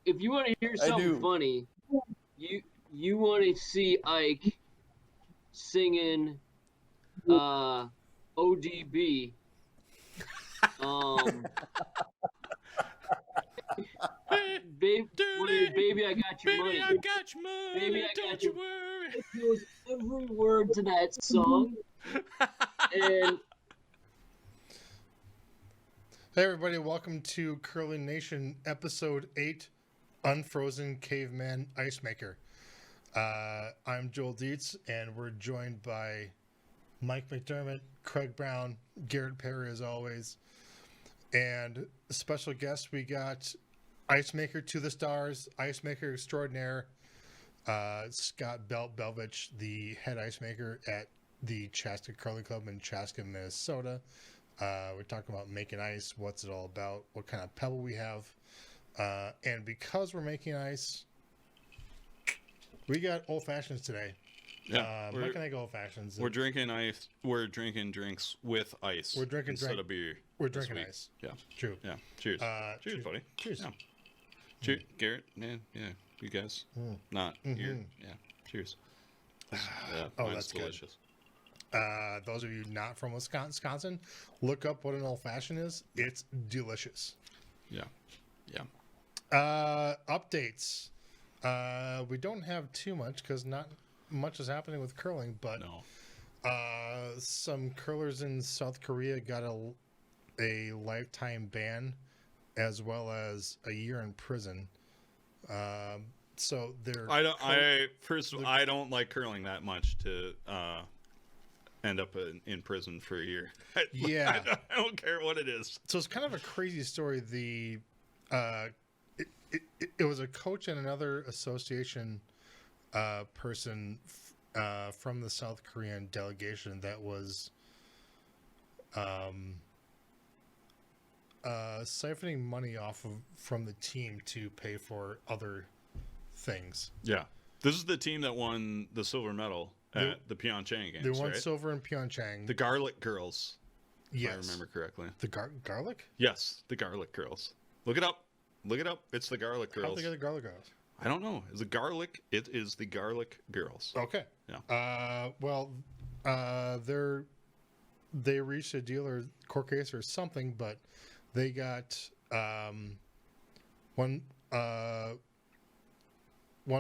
if you want to hear something funny, you want to see Ike singing ODB. Baby, I got your money. I got your money. Baby, I got your worry. It knows every word to that song. And hey everybody, welcome to Curling Nation episode 8, Unfrozen Caveman Icemaker. I'm Joel Dietz, and we're joined by Mike McDermott, Craig Brown, Garrett Perry as always, and a special guest we got Icemaker to the stars, Icemaker extraordinaire, Scott Belvich, the head icemaker at the Chaska Curling Club in Chaska, Minnesota. We're talking about making ice, what's it all about, what kind of pebble we have, and because we're making ice, we got old fashions today. Yeah, Mike and I go old fashions. We're drinking ice. We're drinking drinks with ice. We're drinking instead of beer. We're drinking ice. Yeah, true. Yeah, cheers. Cheers, buddy. Cheers. Yeah. Cheers, Garrett. Man, yeah, you guys. Not here. Yeah, cheers. That's delicious. Good. Those of you not from Wisconsin, look up what an old fashioned is. It's delicious. Yeah. Updates. We don't have too much because not much is happening with curling, but some curlers in South Korea got a lifetime ban as well as a year in prison. So they're I don't like curling that much to end up in prison for a year. Yeah. I don't care what it is. So it's kind of a crazy story. It was a coach and another association person from the South Korean delegation that was siphoning money from the team to pay for other things. Yeah. This is the team that won the silver medal at the Pyeongchang Games. They won right? silver in Pyeongchang. The Garlic Girls. Yes. If I remember correctly. The garlic? Yes, the Garlic Girls. Look it up. It's the Garlic Girls. How'd they get the garlic girls? I don't know. Is it garlic? It is the Garlic Girls. Okay. Yeah. They reached a deal or court case or something, but they got one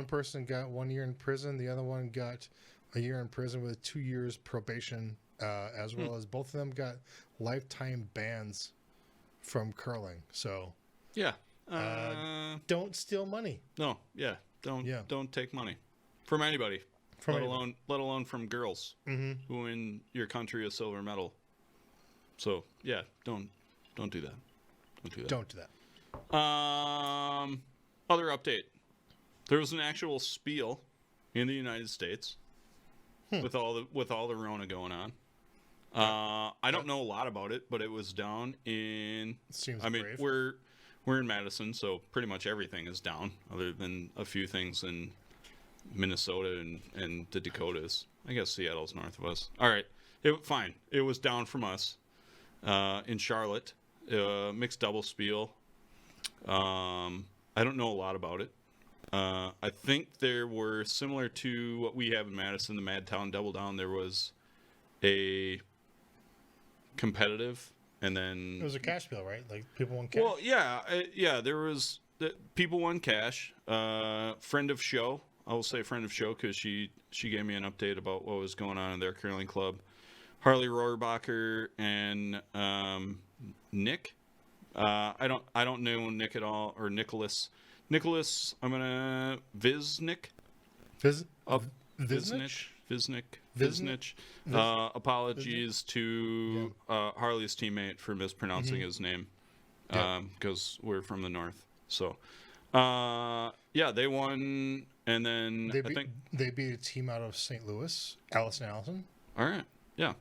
person got 1 year in prison. The other one got a year in prison with 2 years probation, as well as both of them got lifetime bans from curling. So yeah. Don't steal money. No, yeah. Don't take money from anybody. Let alone from girls who win your country a silver medal. So yeah, don't do that. Don't do that. Other update. There was an actual spiel in the United States with all the Rona going on. I don't know a lot about it, but it was down in. Brave. We're in Madison, so pretty much everything is down, other than a few things in Minnesota and the Dakotas. I guess Seattle's north of us. All right, fine. It was down from us in Charlotte, mixed double spiel. I don't know a lot about it. I think there were similar to what we have in Madison, the Madtown Double Down. There was a competitive. And then it was a cash bill, right? Like people won cash. Well, yeah. There was people won cash. Friend of show, I will say friend of show because she gave me an update about what was going on in their curling club. Harley Rohrbacher and Nick. I don't know Nick at all, or Nicholas. Nicholas, I'm gonna Visnick. Visnick. Apologies to Harley's teammate for mispronouncing his name, because we're from the north. So, they won, and then I think they beat a team out of St. Louis, Allison. All right, yeah.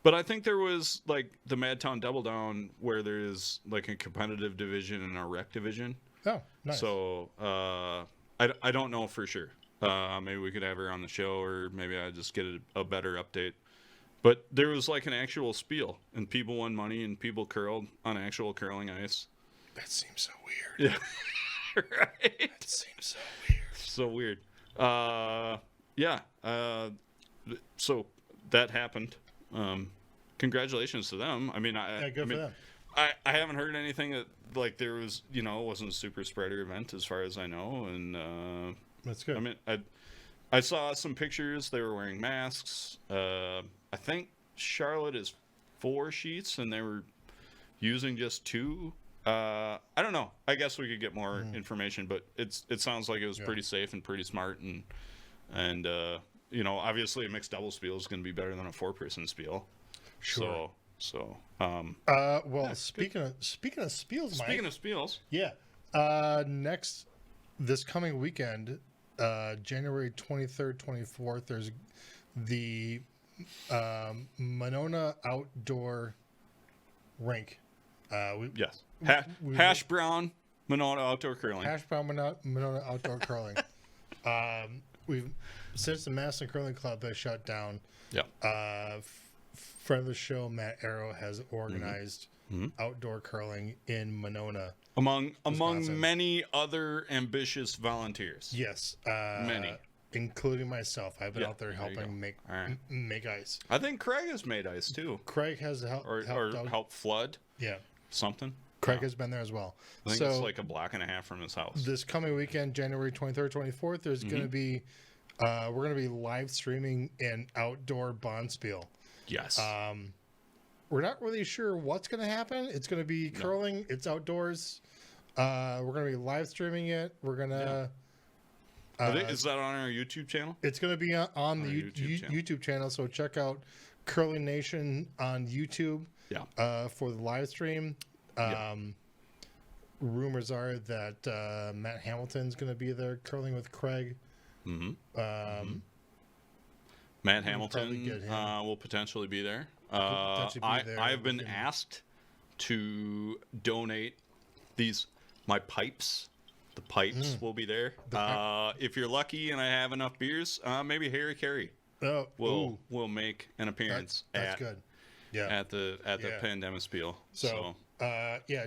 But I think there was like the Madtown Double Down where there's like a competitive division and a rec division. Oh, nice. So I don't know for sure. Maybe we could have her on the show, or maybe I just get a better update. But there was like an actual spiel, and people won money, and people curled on actual curling ice. That seems so weird. Yeah. Right? It seems so weird. So weird. Yeah. So that happened. Congratulations to them. I mean, Yeah, good for them. I haven't heard anything that like there was, it wasn't a super spreader event as far as I know, and That's good. I mean, I saw some pictures. They were wearing masks. I think Charlotte is 4 sheets, and they were using just 2. I don't know. I guess we could get more information, but it sounds like it was pretty safe and pretty smart, and obviously a mixed double spiel is going to be better than a 4-person spiel. Sure. So. Speaking of spiels, Mike. Speaking of spiels. Yeah. This coming weekend, January 23rd, 24th, there's the Monona Outdoor Rink. Yes. Hash Brown Monona Outdoor Curling. Hash Brown Monona Outdoor Curling. Since the Madison Curling Club has shut down, friend of the show, Matt Arrow, has organized outdoor curling in Monona. Among many other ambitious volunteers. Yes. Many. Including myself. I've been out there helping make ice. I think Craig has made ice too. Craig has helped flood. Yeah. Something. Craig has been there as well. I think it's like a block and a half from his house. This coming weekend, January 23rd, 24th, there's going to be, we're going to be live streaming an outdoor bonspiel. Yes. We're not really sure what's going to happen. It's going to be curling. No. It's outdoors. We're going to be live streaming it. We're going to... is that on our YouTube channel? It's going to be on the YouTube channel. So check out Curling Nation on YouTube for the live stream. Rumors are that Matt Hamilton's going to be there curling with Craig. Matt Hamilton will potentially be there. I've been asked to donate my pipes. The pipes will be there. If you're lucky and I have enough beers, maybe Harry Carey will make an appearance. That's good. Yeah. At the Pandemic Spiel. So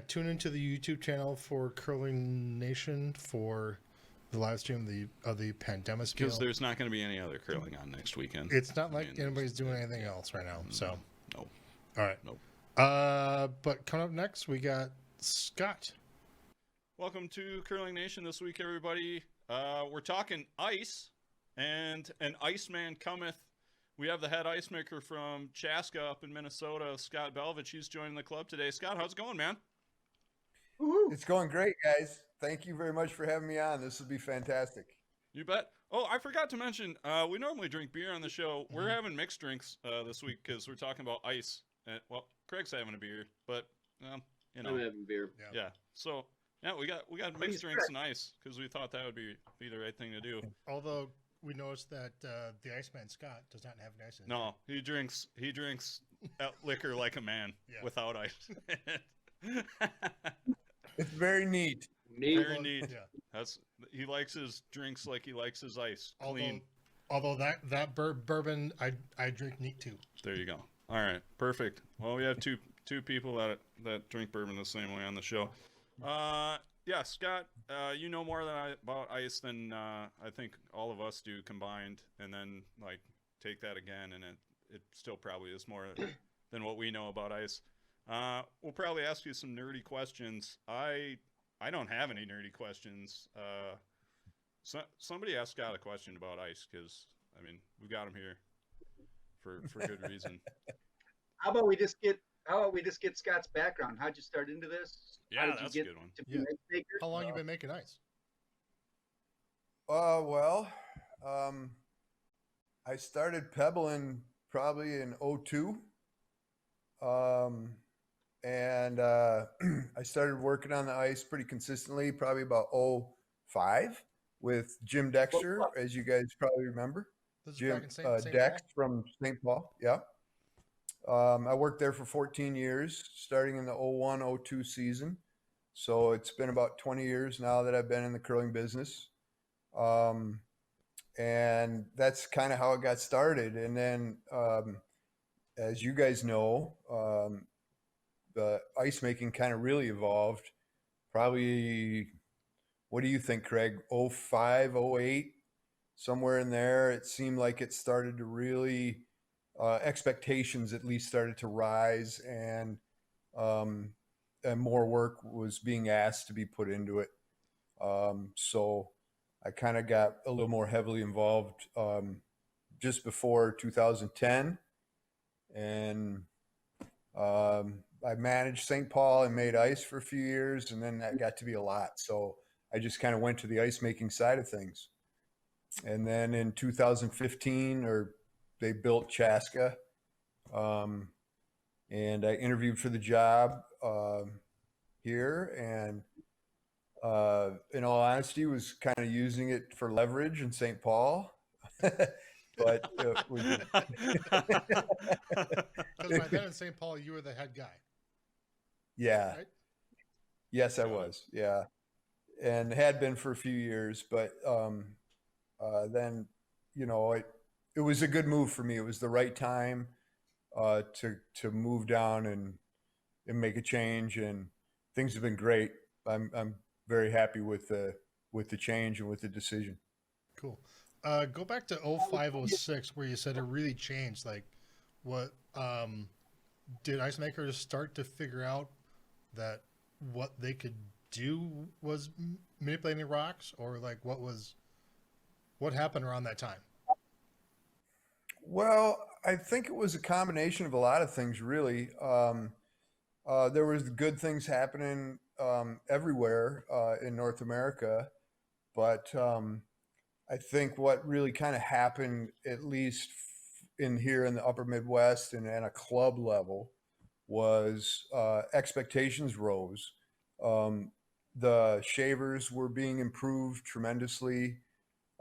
tune into the YouTube channel for Curling Nation for the live stream of the Pandemic Spiel. Because there's not going to be any other curling on next weekend. It's not like anybody's doing anything else right now. So no. All right. Nope. But coming up next, we got Scott. Welcome to Curling Nation this week, everybody. We're talking ice, and an Iceman cometh. We have the head ice maker from Chaska up in Minnesota, Scott Belvich. He's joining the club today. Scott, how's it going, man? Woo-hoo. It's going great, guys. Thank you very much for having me on. This will be fantastic. You bet. Oh, I forgot to mention, we normally drink beer on the show. We're having mixed drinks this week because we're talking about ice. And, Craig's having a beer, but I'm having beer. Yeah. So we got mixed drinks and ice because we thought that would be the right thing to do. Although we noticed that the Iceman Scott does not have an ice in it. No, he drinks liquor like a man without ice. It's very neat. Very neat. Yeah. He likes his drinks like he likes his ice. Clean. Although that bourbon I drink neat too. There you go. All right, perfect. Well, we have two people that drink bourbon the same way on the show. Scott, you know more about ice than I think all of us do combined, and then take that again, and it still probably is more than what we know about ice. We'll probably ask you some nerdy questions. I don't have any nerdy questions. Somebody asked Scott a question about ice because we got him here for good reason. How about we just get Scott's background? How'd you start into this? Yeah, that's a good one. How long you been making ice? I started pebbling probably in 2002. And I started working on the ice pretty consistently, probably about 2005 with Jim Dexter, as you guys probably remember. Jim Dex from St. Paul. Yeah. I worked there for 14 years, starting in the 2001-2002 season. So it's been about 20 years now that I've been in the curling business. And that's kind of how it got started. And then, as you guys know, the ice making kind of really evolved probably what do you think, Craig? 05, 08, somewhere in there. It seemed like it started to really, expectations at least started to rise, and more work was being asked to be put into it. So I kind of got a little more heavily involved just before 2010, and I managed St. Paul and made ice for a few years, and then that got to be a lot. So I just kind of went to the ice making side of things. And then in 2015, they built Chaska, and I interviewed for the job here, and in all honesty, was kind of using it for leverage in St. Paul. But because by then in St. Paul, you were the head guy. Yeah. Right? Yes, I was. Yeah, and had been for a few years, but then it was a good move for me. It was the right time to move down and make a change, and things have been great. I'm very happy with the change and with the decision. Cool. Go back to 05, 06, where you said it really changed. Like, what did Icemakers start to figure out that what they could do was manipulating rocks, or like what happened around that time? Well, I think it was a combination of a lot of things, really. There was good things happening everywhere in North America, but I think what really kind of happened, at least here in the upper Midwest and at a club level, was expectations rose. The shavers were being improved tremendously.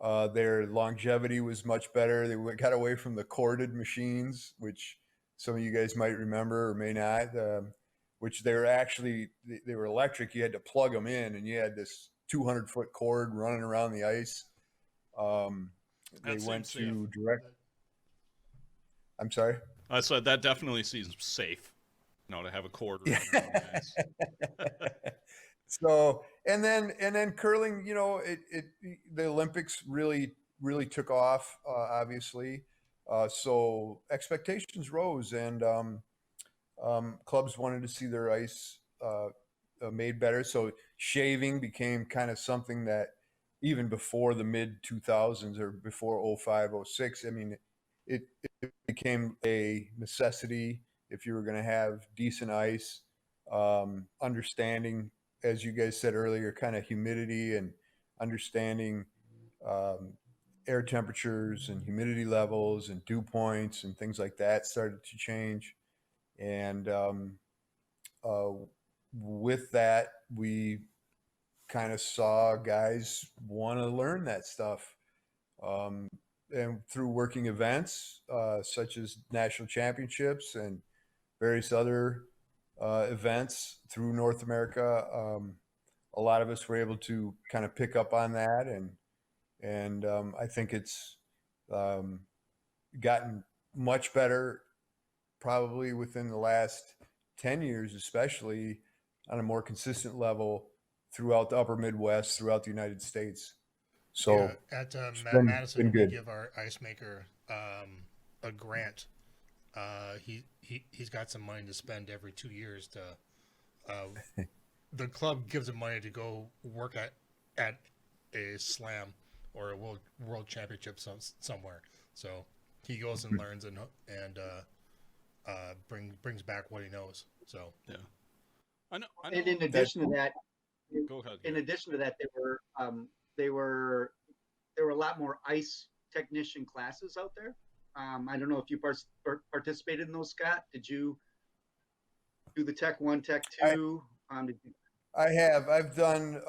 Their longevity was much better. They got away from the corded machines, which some of you guys might remember or may not, which they were electric. You had to plug them in, and you had this 200-foot cord running around the ice. They went to direct. I'm sorry. I said that definitely seems safe. To have a cord. So and then curling, the Olympics really took off, obviously. So expectations rose, and clubs wanted to see their ice made better. So shaving became kind of something that even before the mid 2000s or before 05, 06, I mean, it became a necessity if you were going to have decent ice. Understanding, as you guys said earlier, kind of humidity and understanding air temperatures and humidity levels and dew points and things like that started to change. And with that, we kind of saw guys want to learn that stuff. And through working events such as national championships and various other events through North America, a lot of us were able to kind of pick up on that, and I think it's gotten much better, probably within the last 10 years, especially on a more consistent level throughout the upper Midwest, throughout the United States. So yeah, at Madison, we give our Icemaker a grant. He's got some money to spend every 2 years to. The club gives him money to go work at a slam or a world championship somewhere. So he goes and learns and brings back what he knows. So yeah, I know. And in addition to that, go ahead. In addition to that, there were a lot more ice technician classes out there. I don't know if you participated in those, Scott. Did you do the Tech 1, Tech 2? I have. I've done.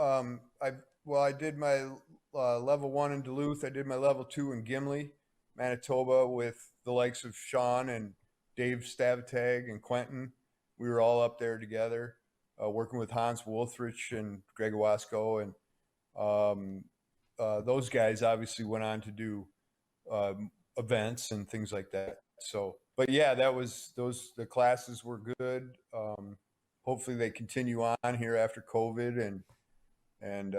I did my level 1 in Duluth. I did my level 2 in Gimli, Manitoba, with the likes of Sean and Dave Stavatag and Quentin. We were all up there together, working with Hans Wolfrich and Greg Wasco, and those guys obviously went on to do events and things like that. So, but yeah, the classes were good. Hopefully they continue on here after COVID, and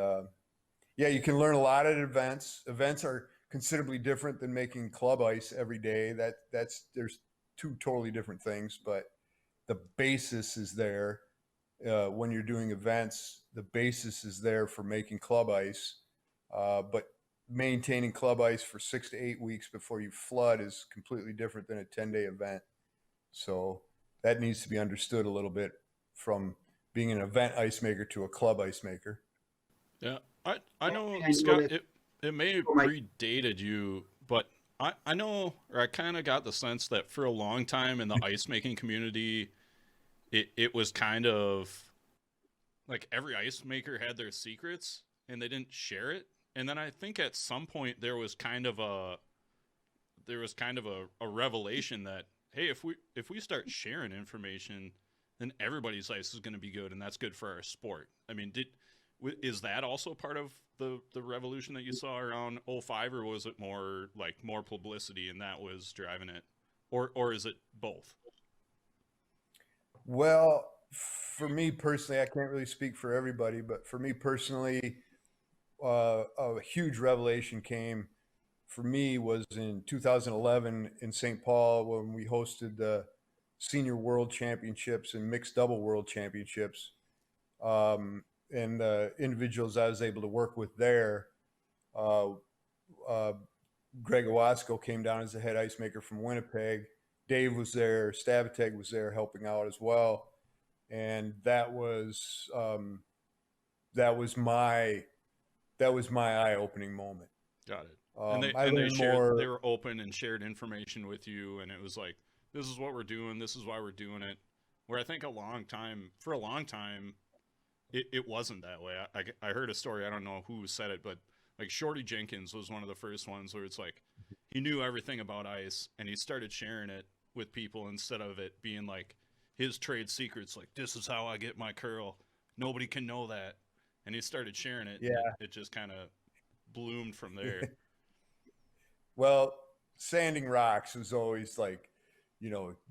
Yeah, you can learn a lot at events. Events are considerably different than making club ice every day. There's two totally different things, but the basis is there. When you're doing events, the basis is there for making club ice, but maintaining club ice for 6 to 8 weeks before you flood is completely different than a 10-day event. So that needs to be understood a little bit from being an event ice maker to a club ice maker. Yeah, I know, Scott, it may have predated you, but I know, or I kind of got the sense that for a long time in the ice making community, it was kind of like every ice maker had their secrets and they didn't share it. And then I think at some point there was kind of a revelation that, hey, if we start sharing information, then everybody's ice is going to be good, and that's good for our sport. I mean, is that also part of the revolution that you saw around 05, or was it more publicity and that was driving it, or is it both? Well, for me personally, I can't really speak for everybody, but for me personally, a huge revelation came for me was in 2011 in St. Paul when we hosted the Senior World Championships and Mixed Double World Championships. And the individuals I was able to work with there, Greg Owatsko came down as the head ice maker from Winnipeg. Dave was there, Stavateg was there helping out as well. And that was my eye-opening moment. Got it. And they were open and shared information with you, and it was like, this is what we're doing, this is why we're doing it. Where I think for a long time, it wasn't that way. I heard a story, I don't know who said it, but like Shorty Jenkins was one of the first ones where it's like he knew everything about ice and he started sharing it with people instead of it being like his trade secrets, like, this is how I get my curl, nobody can know that. And he started sharing it. Yeah. It just kind of bloomed from there. Well, sanding rocks was always like,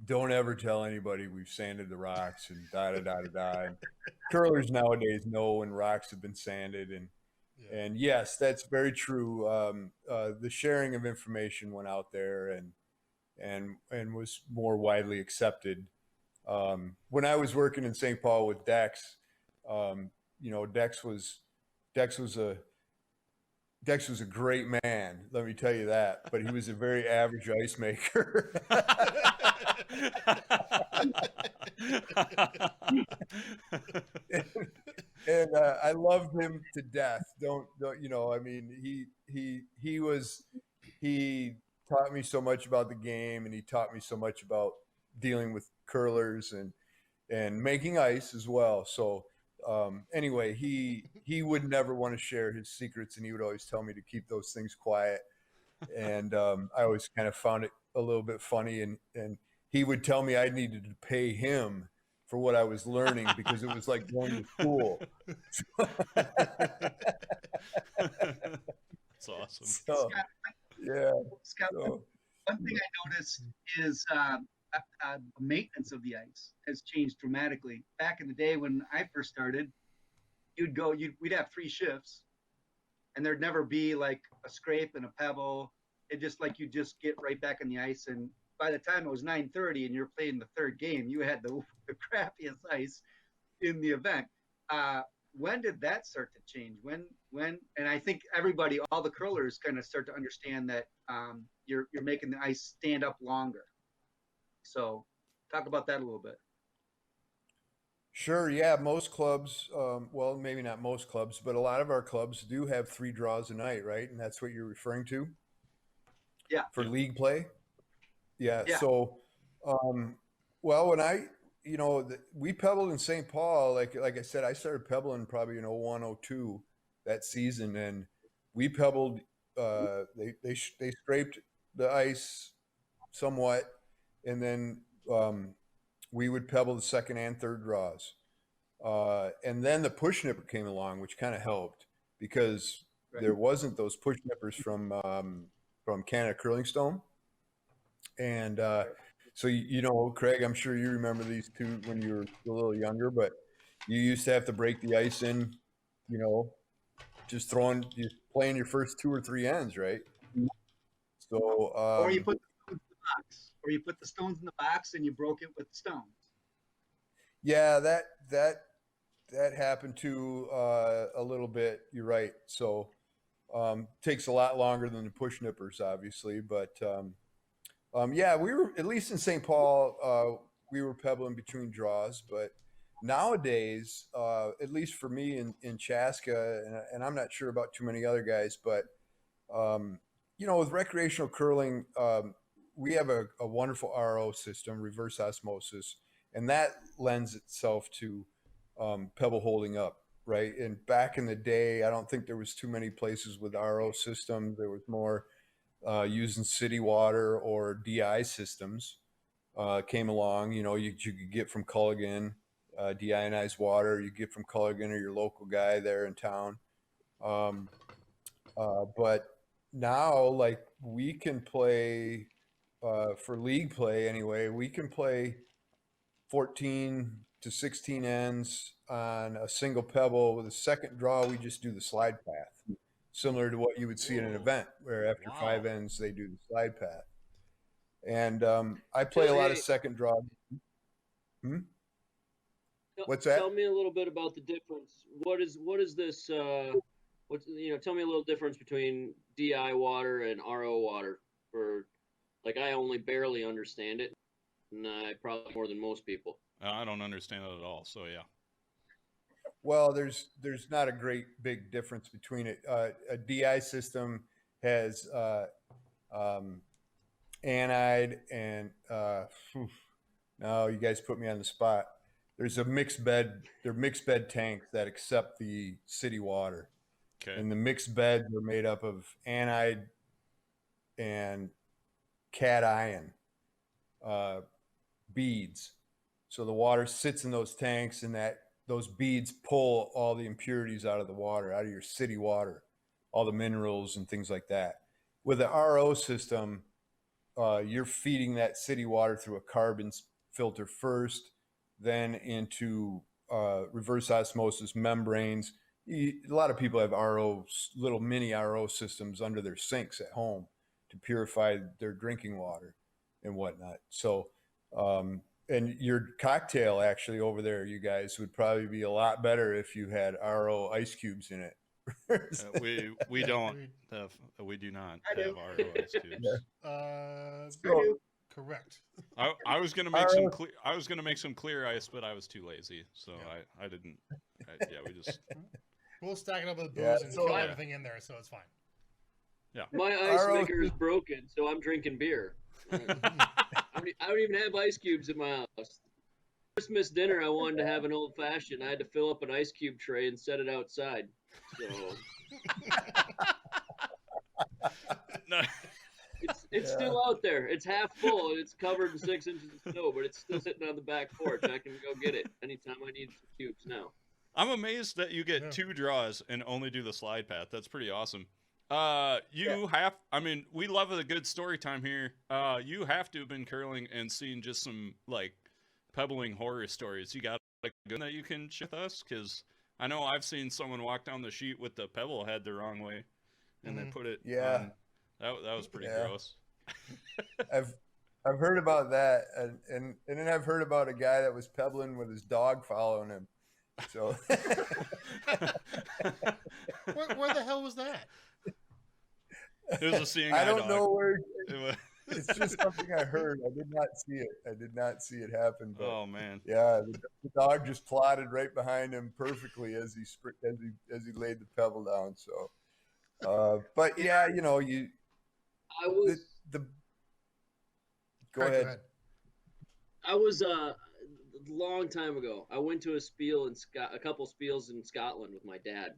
don't ever tell anybody we've sanded the rocks and da-da-da-da-da. Curlers nowadays know when rocks have been sanded. And yes, that's very true. The sharing of information went out there and was more widely accepted. When I was working in St. Paul with Dex, Dex was a great man, let me tell you that, but he was a very average ice maker. and I loved him to death. I mean, he taught me so much about the game, and he taught me so much about dealing with curlers and making ice as well. So anyway, he would never want to share his secrets, and he would always tell me to keep those things quiet. And I always kind of found it a little bit funny, and he would tell me I needed to pay him for what I was learning because it was like going to school. That's awesome. So, yeah. Scott, one thing I noticed is maintenance of the ice has changed dramatically. Back in the day when I first started, we'd have 3 shifts, and there'd never be like a scrape and a pebble. It just like you just get right back on the ice, and by the time it was 9:30 and you're playing the 3rd game, you had the crappiest ice in the event. When did that start to change? When? And I think all the curlers kind of start to understand that you're making the ice stand up longer. So talk about that a little bit. Sure. Yeah. Most clubs, well, maybe not most clubs, but a lot of our clubs do have 3 draws a night, right? And that's what you're referring to? Yeah. For league play? Yeah. Yeah. So, well, when we pebbled in St. Paul, like I said, I started pebbling probably in 01, 02 that season, and we pebbled, they scraped the ice somewhat, and then we would pebble the 2nd and 3rd draws. And then the push nipper came along, which kind of helped because there wasn't those push nippers from Canada Curling Stone. And so, Craig, I'm sure you remember these two when you were a little younger, but you used to have to break the ice in, just playing your first 2 or 3 ends, right? So or you put the stones in the box, or you put the stones in the box and you broke it with stones. Yeah, that happened too a little bit. You're right. So takes a lot longer than the push nippers, obviously, but yeah, we were at least in St. Paul. We were pebbling between draws, but nowadays, at least for me in Chaska, and I'm not sure about too many other guys, but with recreational curling, we have a wonderful RO system, reverse osmosis, and that lends itself to pebble holding up, right? And back in the day, I don't think there was too many places with RO systems. There was more using city water or DI systems came along. You could get from Culligan, deionized water. You get from Culligan or your local guy there in town. But now, like, we can play for league play anyway. We can play 14 to 16 ends on a single pebble. With a second draw, we just do the slide path, similar to what you would see in an event where after 5 ends, they do the slide path. And I play a lot of second draw. What's that? Tell me a little bit about the difference. What is this? Tell me a little difference between DI water and RO water. I only barely understand it, and probably more than most people. I don't understand it at all. So yeah. Well, there's not a great big difference between it. A DI system has anide and no, you guys put me on the spot. There's a mixed bed. They're mixed bed tanks that accept the city water. Okay. And the mixed beds are made up of anide and cation beads. So the water sits in those tanks, and those beads pull all the impurities out of the water, out of your city water, all the minerals and things like that. With the RO system, you're feeding that city water through a carbon filter first, then into reverse osmosis membranes. A lot of people have little mini RO systems under their sinks at home to purify their drinking water and whatnot. So, and your cocktail actually over there, you guys, would probably be a lot better if you had RO ice cubes in it. We don't have, we do not have RO ice cubes. Correct. I was gonna make some clear. I was gonna make some clear ice, but I was too lazy, so yeah. I didn't. We just. We'll stack it up with booze and throw everything in there, so it's fine. Yeah. My Icemaker is broken, so I'm drinking beer. I don't even have ice cubes in my house. Christmas dinner, I wanted to have an old fashioned. I had to fill up an ice cube tray and set it outside. So No. It's still out there. It's half full and it's covered in 6 inches of snow, but it's still sitting on the back porch. I can go get it anytime I need some cubes now. I'm amazed that you get 2 draws and only do the slide path. That's pretty awesome. We love a good story time here. You have to have been curling and seen just some pebbling horror stories. You got a good that you can share with us? Because I know I've seen someone walk down the sheet with the pebble head the wrong way, and they put it. Yeah, that was pretty gross. I've heard about that, and then I've heard about a guy that was pebbling with his dog following him. So where the hell was that? It was a seeing eye I don't dog. know where. It's just something I heard. I did not see it. I did not see it happen. But oh man! Yeah, the dog just plodded right behind him perfectly as he laid the pebble down. So, but yeah, I was Go ahead. I was a long time ago. I went to a couple spiels in Scotland with my dad,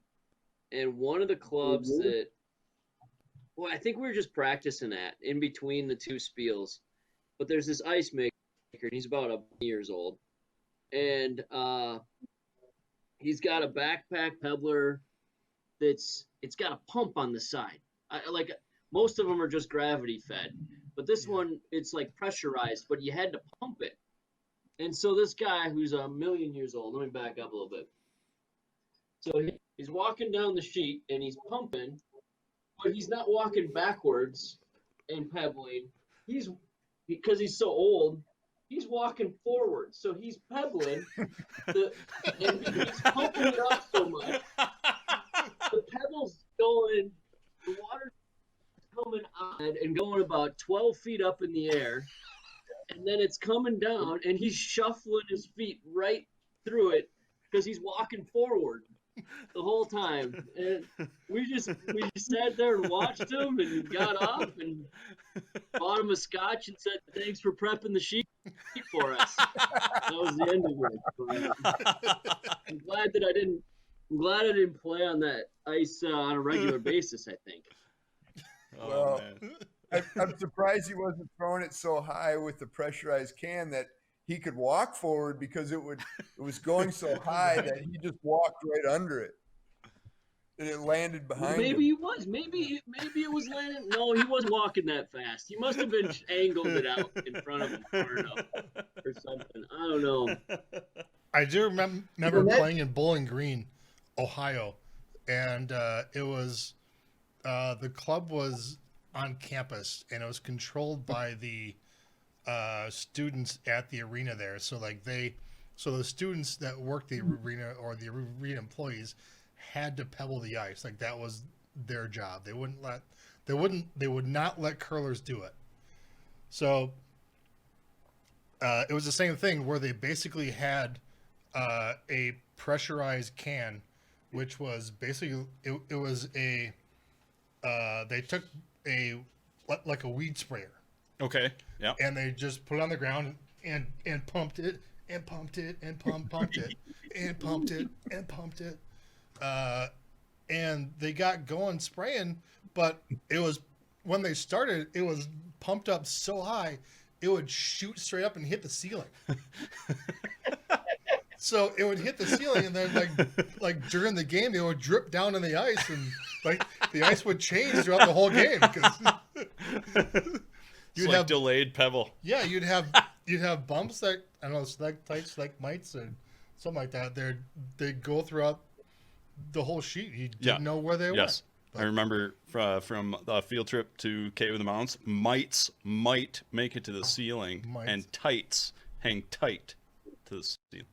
and one of the clubs that. Well, I think we were just practicing at in between the 2 spiels. But there's this Icemaker, and he's about 1 years old. And he's got a backpack pebbler it's got a pump on the side. Most of them are just gravity fed. But this one, it's pressurized, but you had to pump it. And so this guy who's 1 million years old, let me back up a little bit. So he's walking down the sheet and he's pumping, but he's not walking backwards and pebbling. Because he's so old, he's walking forward. So he's pebbling, and he's pumping it up so much. The pebble's going, the water's coming on and going about 12 feet up in the air. And then it's coming down, and he's shuffling his feet right through it because he's walking forward the whole time. And we sat there and watched him and got off and bought him a scotch and said, "Thanks for prepping the sheet for us." That was the end of it. But I'm glad I didn't play on that ice on a regular basis, I think. Well, I'm surprised he wasn't throwing it so high with the pressurized can that he could walk forward, because it was going so high that he just walked right under it. And it landed behind him. Maybe he was. Maybe it was landing. No, he wasn't walking that fast. He must have been angled it out in front of him far enough or something. I don't know. I do remember playing in Bowling Green, Ohio, and it was the club was on campus, and it was controlled by the students at the arena there. So the students that worked the arena, or the arena employees, had to pebble the ice. Like, that was their job. They would not let curlers do it. So it was the same thing where they basically had a pressurized can, which was basically it was a they took like a weed sprayer. Okay. Yeah. And they just put it on the ground and pumped it and pumped it and pumped it and pumped it and pumped it. And they got going spraying, but it was, when they started, it was pumped up so high it would shoot straight up and hit the ceiling. So it would hit the ceiling, and then like during the game, it would drip down on the ice, and like the ice would change throughout the whole game, because you'd have delayed pebble. Yeah, you'd have bumps that, I don't know, stalactites, stalagmites, or something like that. They'd go throughout the whole sheet. You didn't know where they were. Yes. I remember from the field trip to Cave of the Mountains, mites might make it to the ceiling, and tights hang tight to the ceiling.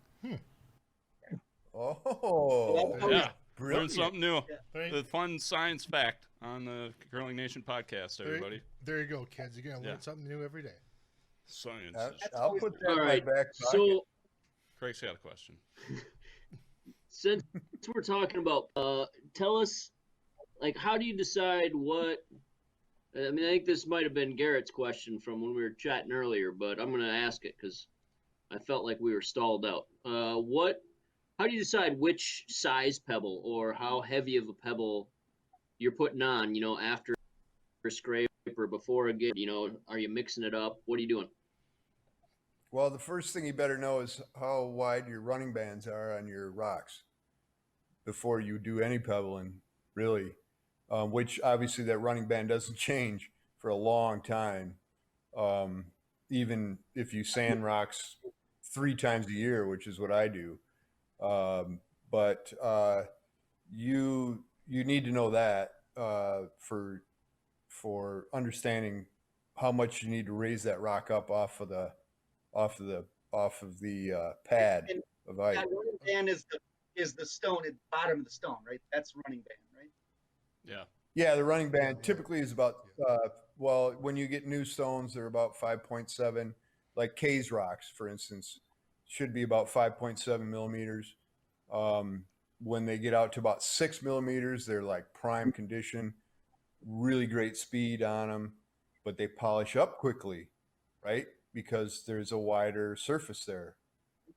Oh, yeah. Brilliant. Learn something new. Yeah. The fun science fact on the Curling Nation podcast, everybody. There you go, kids. You're going to learn something new every day. Science. I'll put that All right. in my back pocket. So, Craig's got a question. Since we're talking about, tell us, like, how do you decide what? I mean, I think this might have been Garrett's question from when we were chatting earlier, but I'm going to ask it because I felt like we were stalled out. How do you decide which size pebble or how heavy of a pebble you're putting on, after a scrape or before a game? Are you mixing it up? What are you doing? Well, the first thing you better know is how wide your running bands are on your rocks before you do any pebbling, really, which obviously that running band doesn't change for a long time. Even if you sand rocks 3 times a year, which is what I do. But you need to know that for understanding how much you need to raise that rock up off of the pad of ice. That running band is the stone at the bottom of the stone, right? That's running band, right? Yeah. Yeah, the running band typically is about well, when you get new stones, they're about 5.7. Like K's rocks, for instance, should be about 5.7 millimeters. When they get out to about 6 millimeters, they're like prime condition, really great speed on them, but they polish up quickly, right? Because there's a wider surface there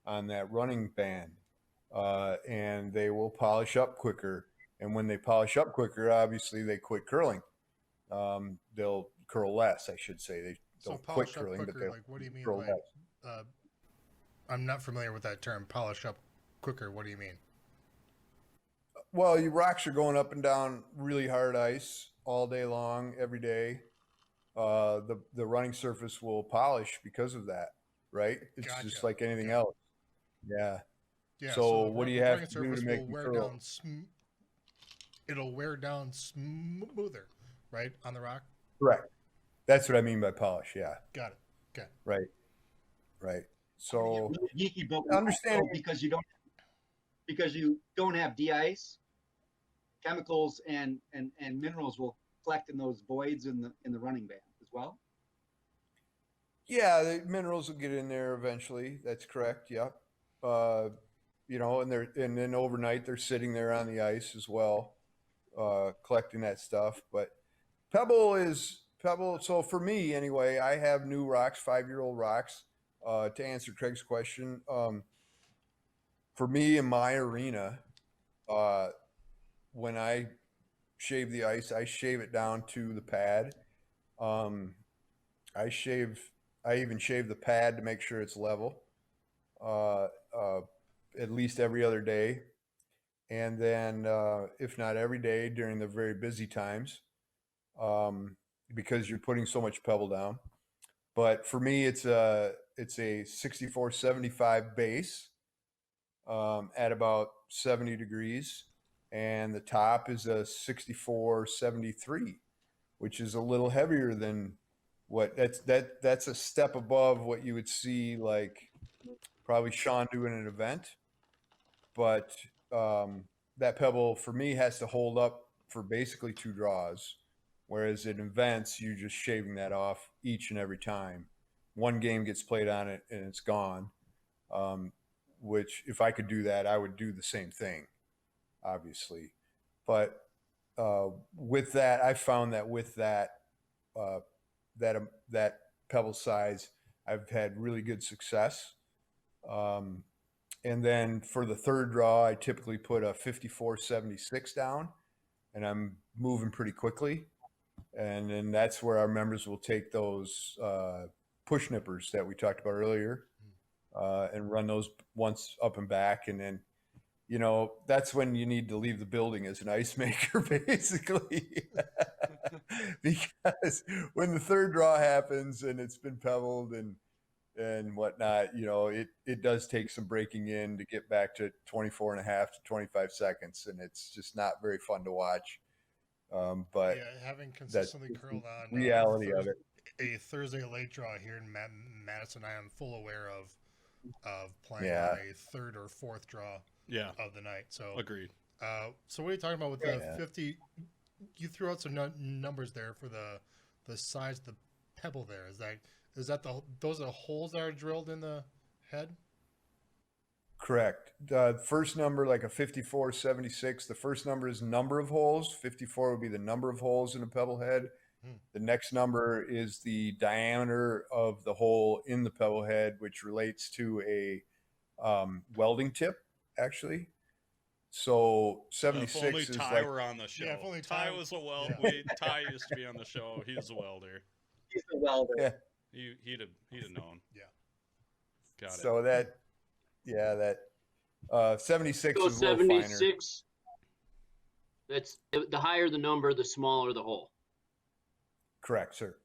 on that running band, and they will polish up quicker. And when they polish up quicker, obviously they quit curling. They'll curl less, I should say. They don't quit curling, but they'll what do you mean? curl less. I'm not familiar with that term. Polish up quicker. What do you mean? Well, your rocks are going up and down really hard ice all day long, every day. The running surface will polish because of that, right? It's just like anything else. Yeah. Yeah. So what do you have to do to make them curl? It'll wear down smoother, right, on the rock. Correct. That's what I mean by polish. Yeah. Got it. Okay. Right. So geeky, but understand because you don't have de-ice, chemicals and minerals will collect in those voids in the running band as well. Yeah, the minerals will get in there eventually. That's correct. Yep. And then overnight they're sitting there on the ice as well, collecting that stuff. But Pebble. So for me anyway, I have new rocks, 5-year-old rocks. To answer Craig's question, for me in my arena, when I shave the ice, I shave it down to the pad. I even shave the pad to make sure it's level, at least every other day. And then, if not every day during the very busy times, because you're putting so much pebble down. But for me, it's a 6475 base, at about 70 degrees. And the top is a 6473, which is a little heavier than that's a step above what you would see like probably Sean doing an event. But that pebble for me has to hold up for basically 2 draws, whereas in events you're just shaving that off each and every time. One game gets played on it and it's gone. Which if I could do that, I would do the same thing, obviously. But with that, I found that with that pebble size, I've had really good success. And then for the third draw, I typically put a 5476 down, and I'm moving pretty quickly. And then that's where our members will take those push nippers that we talked about earlier, and run those once up and back. And then, that's when you need to leave the building as an ice maker, basically. Because when the third draw happens and it's been pebbled and whatnot, it does take some breaking in to get back to 24 and a half to 25 seconds. And it's just not very fun to watch. But yeah, having consistently curled on reality of it. A Thursday late draw here in Madison, I am full aware of playing on a third or fourth draw of the night. So agreed. So what are you talking about with the 50? You threw out some numbers there for the size of the pebble there. Is that those are the holes that are drilled in the head? Correct. The first number, like a 5476, the first number is number of holes. 54 would be the number of holes in a pebble head. The next number is the diameter of the hole in the pebble head, which relates to a welding tip, actually. So 76 if only is Ty were on the show. Yeah, if only Ty was a welder. Ty used to be on the show. He's a welder. He's a welder. Yeah. He'd have known. Yeah. Got it. So that 76 So is a little 76. That's the higher the number, the smaller the hole. Correct, sir.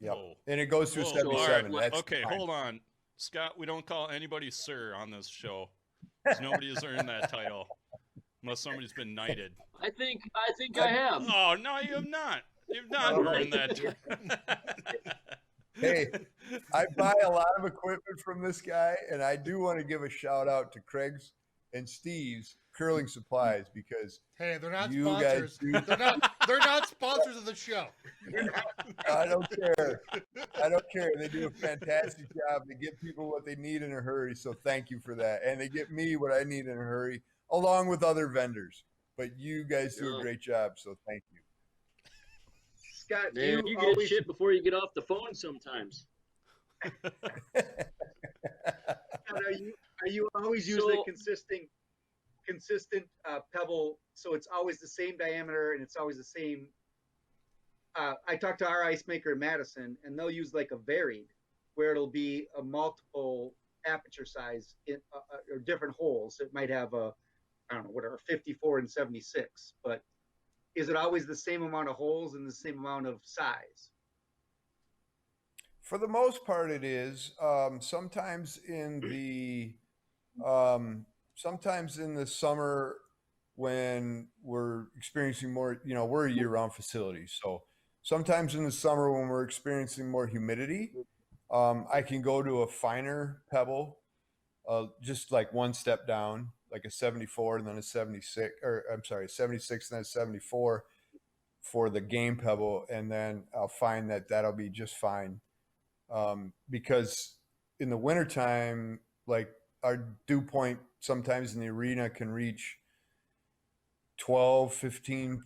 Yep. Whoa. And it goes through 77. Right. That's okay, fine. hold on. Scott, we don't call anybody sir on this show. 'Cause nobody has earned that title. Unless somebody's been knighted. I think I have. Oh, no, you have not. You've not earned that. Hey, I buy a lot of equipment from this guy, and I do want to give a shout out to Craig's and Steve's Curling Supplies, because hey, they're not you sponsors. guys They're not sponsors of the show. I don't care. They do a fantastic job. They get people what they need in a hurry, so thank you for that. And they get me what I need in a hurry, along with other vendors. But you guys do a great job, so thank you. Scott, Man, you get shit before you get off the phone sometimes. Are you always using a consistent pebble, so it's always the same diameter and it's always the same? I talked to our ice maker in Madison, and they'll use like a varied, where it'll be a multiple aperture size or different holes. It might have a 54 and 76, but is it always the same amount of holes and the same amount of size? For the most part, it is. Sometimes in the Sometimes in the summer when we're experiencing more, we're a year-round facility. So sometimes in the summer when we're experiencing more humidity, I can go to a finer pebble, just like one step down, like a 74 and then a 76, or I'm sorry, 76 and then a 74 for the game pebble. And then I'll find that that'll be just fine. Because in the wintertime, like our dew point sometimes in the arena can reach 12, 15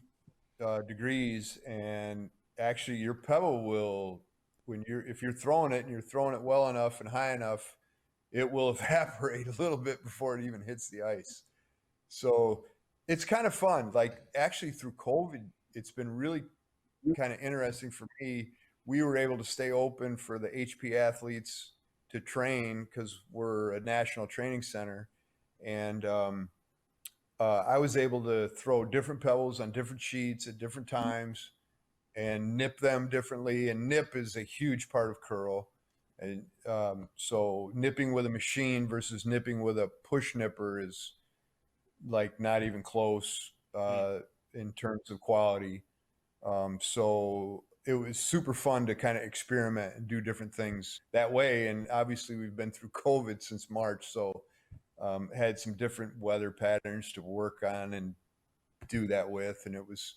degrees. And actually your pebble will, if you're throwing it and you're throwing it well enough and high enough, it will evaporate a little bit before it even hits the ice. So it's kind of fun. Like actually through COVID, it's been really kind of interesting for me. We were able to stay open for the HP athletes to train because we're a national training center. And I was able to throw different pebbles on different sheets at different times and nip them differently. And nip is a huge part of curl. And so nipping with a machine versus nipping with a push nipper is like not even close in terms of quality. So it was super fun to kind of experiment and do different things that way. And obviously we've been through COVID since March. So had some different weather patterns to work on and do that with. And it was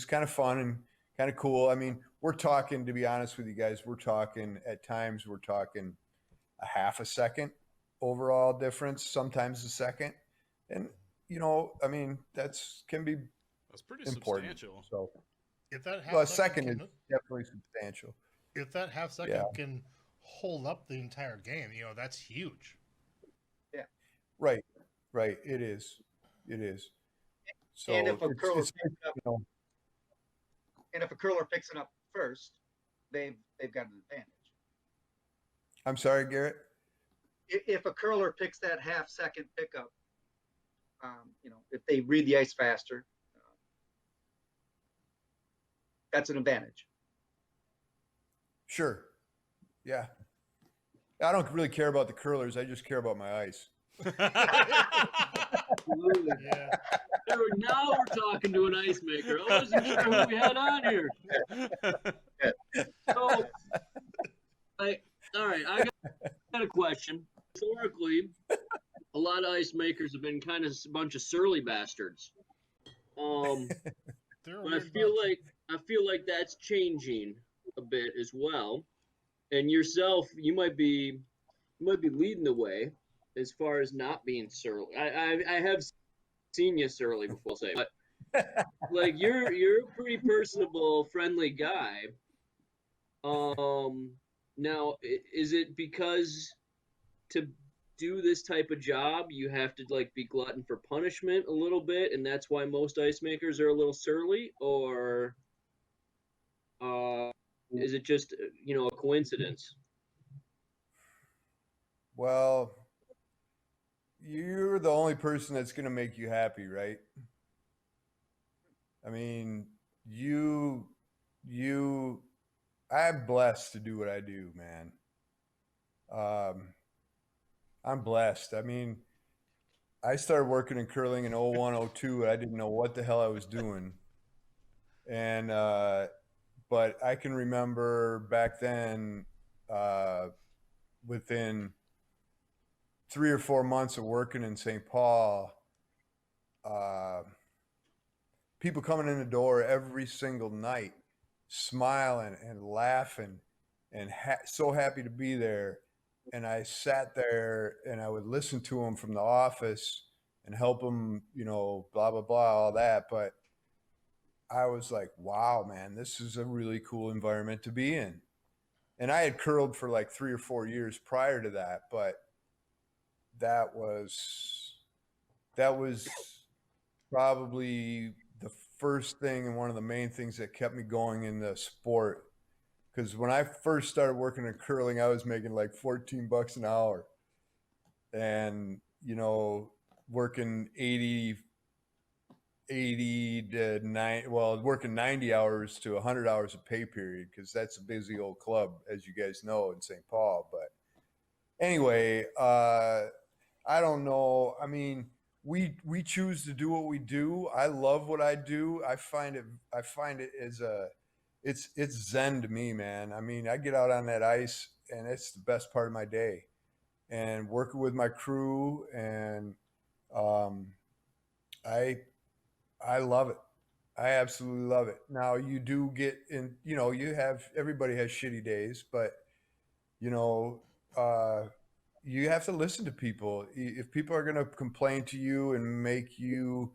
kind of fun and kind of cool. I mean, we're talking, to be honest with you guys, at times we're talking a half a second overall difference, sometimes a second. And, I mean, that's pretty important. Substantial. So if that half second is definitely substantial. If that half second can hold up the entire game, that's huge. Yeah. Right. It is. So and if a curler picks it up first, they've got an advantage. I'm sorry, Garrett. If a curler picks that half second pickup, if they read the ice faster, that's an advantage. Sure. Yeah. I don't really care about the curlers. I just care about my ice. Absolutely. Yeah. Now we're talking to an ice maker. I wasn't sure who we had on here. So, all right, I got a question. Historically, a lot of ice makers have been kind of a bunch of surly bastards. But I feel like that's changing a bit as well. And yourself, you might be leading the way as far as not being surly. I have seen you surly before, say, but like you're a pretty personable, friendly guy. Now, is it because to do this type of job you have to like be glutton for punishment a little bit, and that's why most ice makers are a little surly, or is it just a coincidence? Well, you're the only person that's going to make you happy, right? I mean, I'm blessed to do what I do, man. I'm blessed. I mean, I started working in curling in 01, 02, and I didn't know what the hell I was doing. And, but I can remember back then, within 3 or 4 months of working in St. Paul, people coming in the door every single night, smiling and laughing and so happy to be there. And I sat there and I would listen to them from the office and help them, blah, blah, blah, all that. But I was like, wow, man, this is a really cool environment to be in. And I had curled for like 3 or 4 years prior to that, but that was probably the first thing and one of the main things that kept me going in the sport. Because when I first started working in curling, I was making like $14 an hour, and working 80 to 9, well, working 90 hours to 100 hours of pay period, because that's a busy old club, as you guys know, in St. Paul. But anyway, I don't know. I mean, we choose to do what we do. I love what I do. I find it as a it's zen to me, man. I mean, I get out on that ice and it's the best part of my day. And working with my crew and um I I love it. I absolutely love it. Now you do get in, you have everybody has shitty days, but you know, uh you have to listen to people. If people are going to complain to you and make you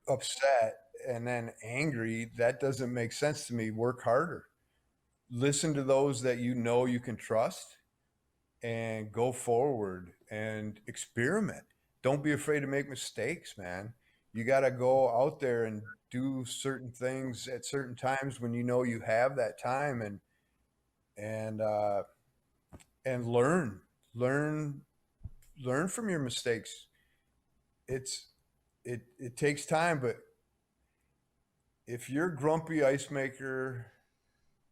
upset and then angry, that doesn't make sense to me. Work harder. Listen to those that you can trust and go forward and experiment. Don't be afraid to make mistakes, man. You got to go out there and do certain things at certain times when you have that time and uh and learn learn from your mistakes. It takes time, but if you're grumpy ice maker,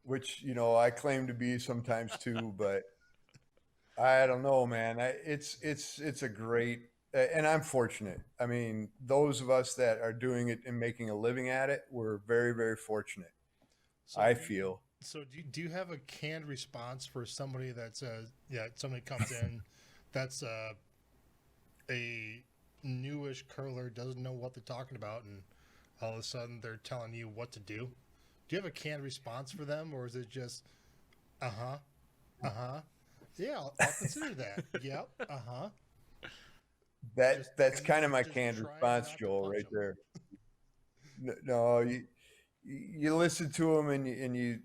which I claim to be sometimes too, but I don't know, man. It's a great, and I'm fortunate. I mean, those of us that are doing it and making a living at it, we're very, very fortunate. So I feel. So do you have a canned response for somebody that's somebody comes in that's a newish curler, doesn't know what they're talking about, and all of a sudden they're telling you what to do? Do you have a canned response for them, or is it just yeah, I'll consider that. Yep, That's kind of my canned response, Joel, right there. No, you listen to them and if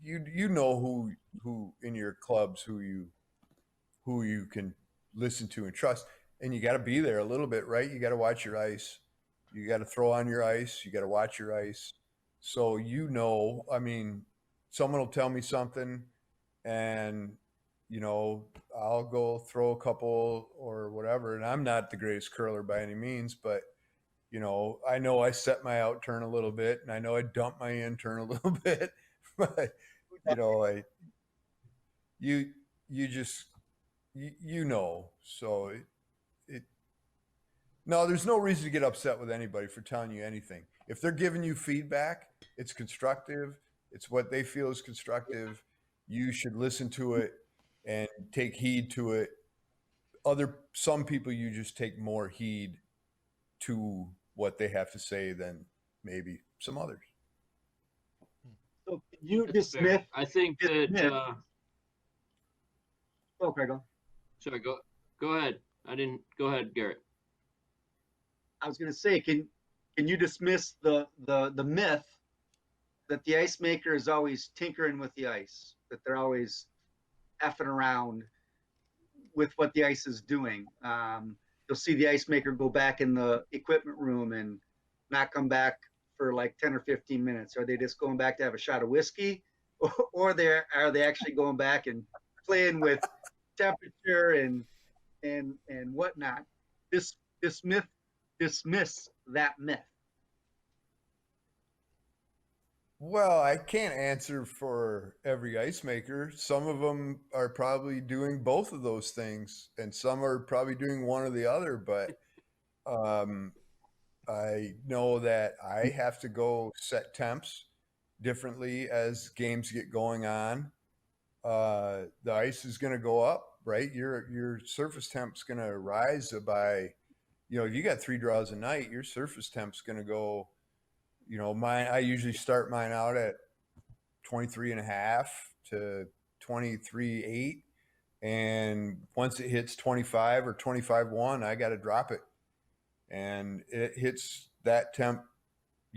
you know who in your clubs who you can listen to and trust, and you got to be there a little bit, right? You got to watch your ice, you got to throw on your ice, you got to watch your ice. So I mean, someone will tell me something and I'll go throw a couple or whatever, and I'm not the greatest curler by any means, but I know I set my out turn a little bit, and I know I dump my in turn a little bit, but I you you just so it no, there's no reason to get upset with anybody for telling you anything. If they're giving you feedback, it's constructive, it's what they feel is constructive. You should listen to it and take heed to it. Some people, you just take more heed to what they have to say than maybe some others. So you dismiss. I think that. Oh, Craig. Sorry, go ahead. I didn't. Go ahead, Garrett. I was going to say, can you dismiss the myth that the ice maker is always tinkering with the ice, that they're always effing around with what the ice is doing? You'll see the ice maker go back in the equipment room and not come back for like 10 or 15 minutes. Are they just going back to have a shot of whiskey, or are they actually going back and playing with temperature and whatnot? Dismiss that myth. Well, I can't answer for every ice maker. Some of them are probably doing both of those things, and some are probably doing one or the other. But I know that I have to go set temps differently as games get going on. The ice is going to go up, right? Your surface temp's going to rise by, if you got 3 draws a night, your surface temp's going to go. I usually start mine out at 23.5 to 23.8. And once it hits 25 or 25.1, I got to drop it. And it hits that temp,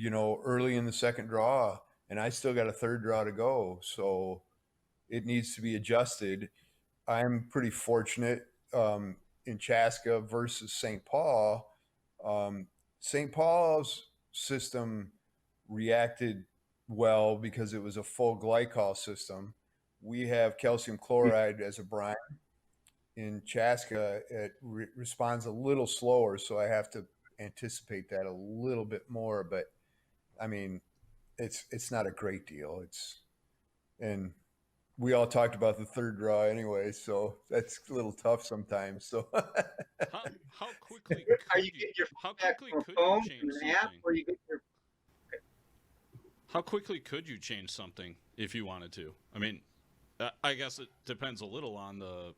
early in the second draw, and I still got a third draw to go. So it needs to be adjusted. I'm pretty fortunate in Chaska versus St. Paul. St. Paul's system reacted well because it was a full glycol system. We have calcium chloride as a brine. In Chaska, it responds a little slower, so I have to anticipate that a little bit more. But I mean, it's not a great deal. we all talked about the third draw anyway, so that's a little tough sometimes. So how quickly Are you getting your how feedback quickly from could a phone, you change from an something? app, or you get your? How quickly could you change something if you wanted to? I mean, I guess it depends a little on the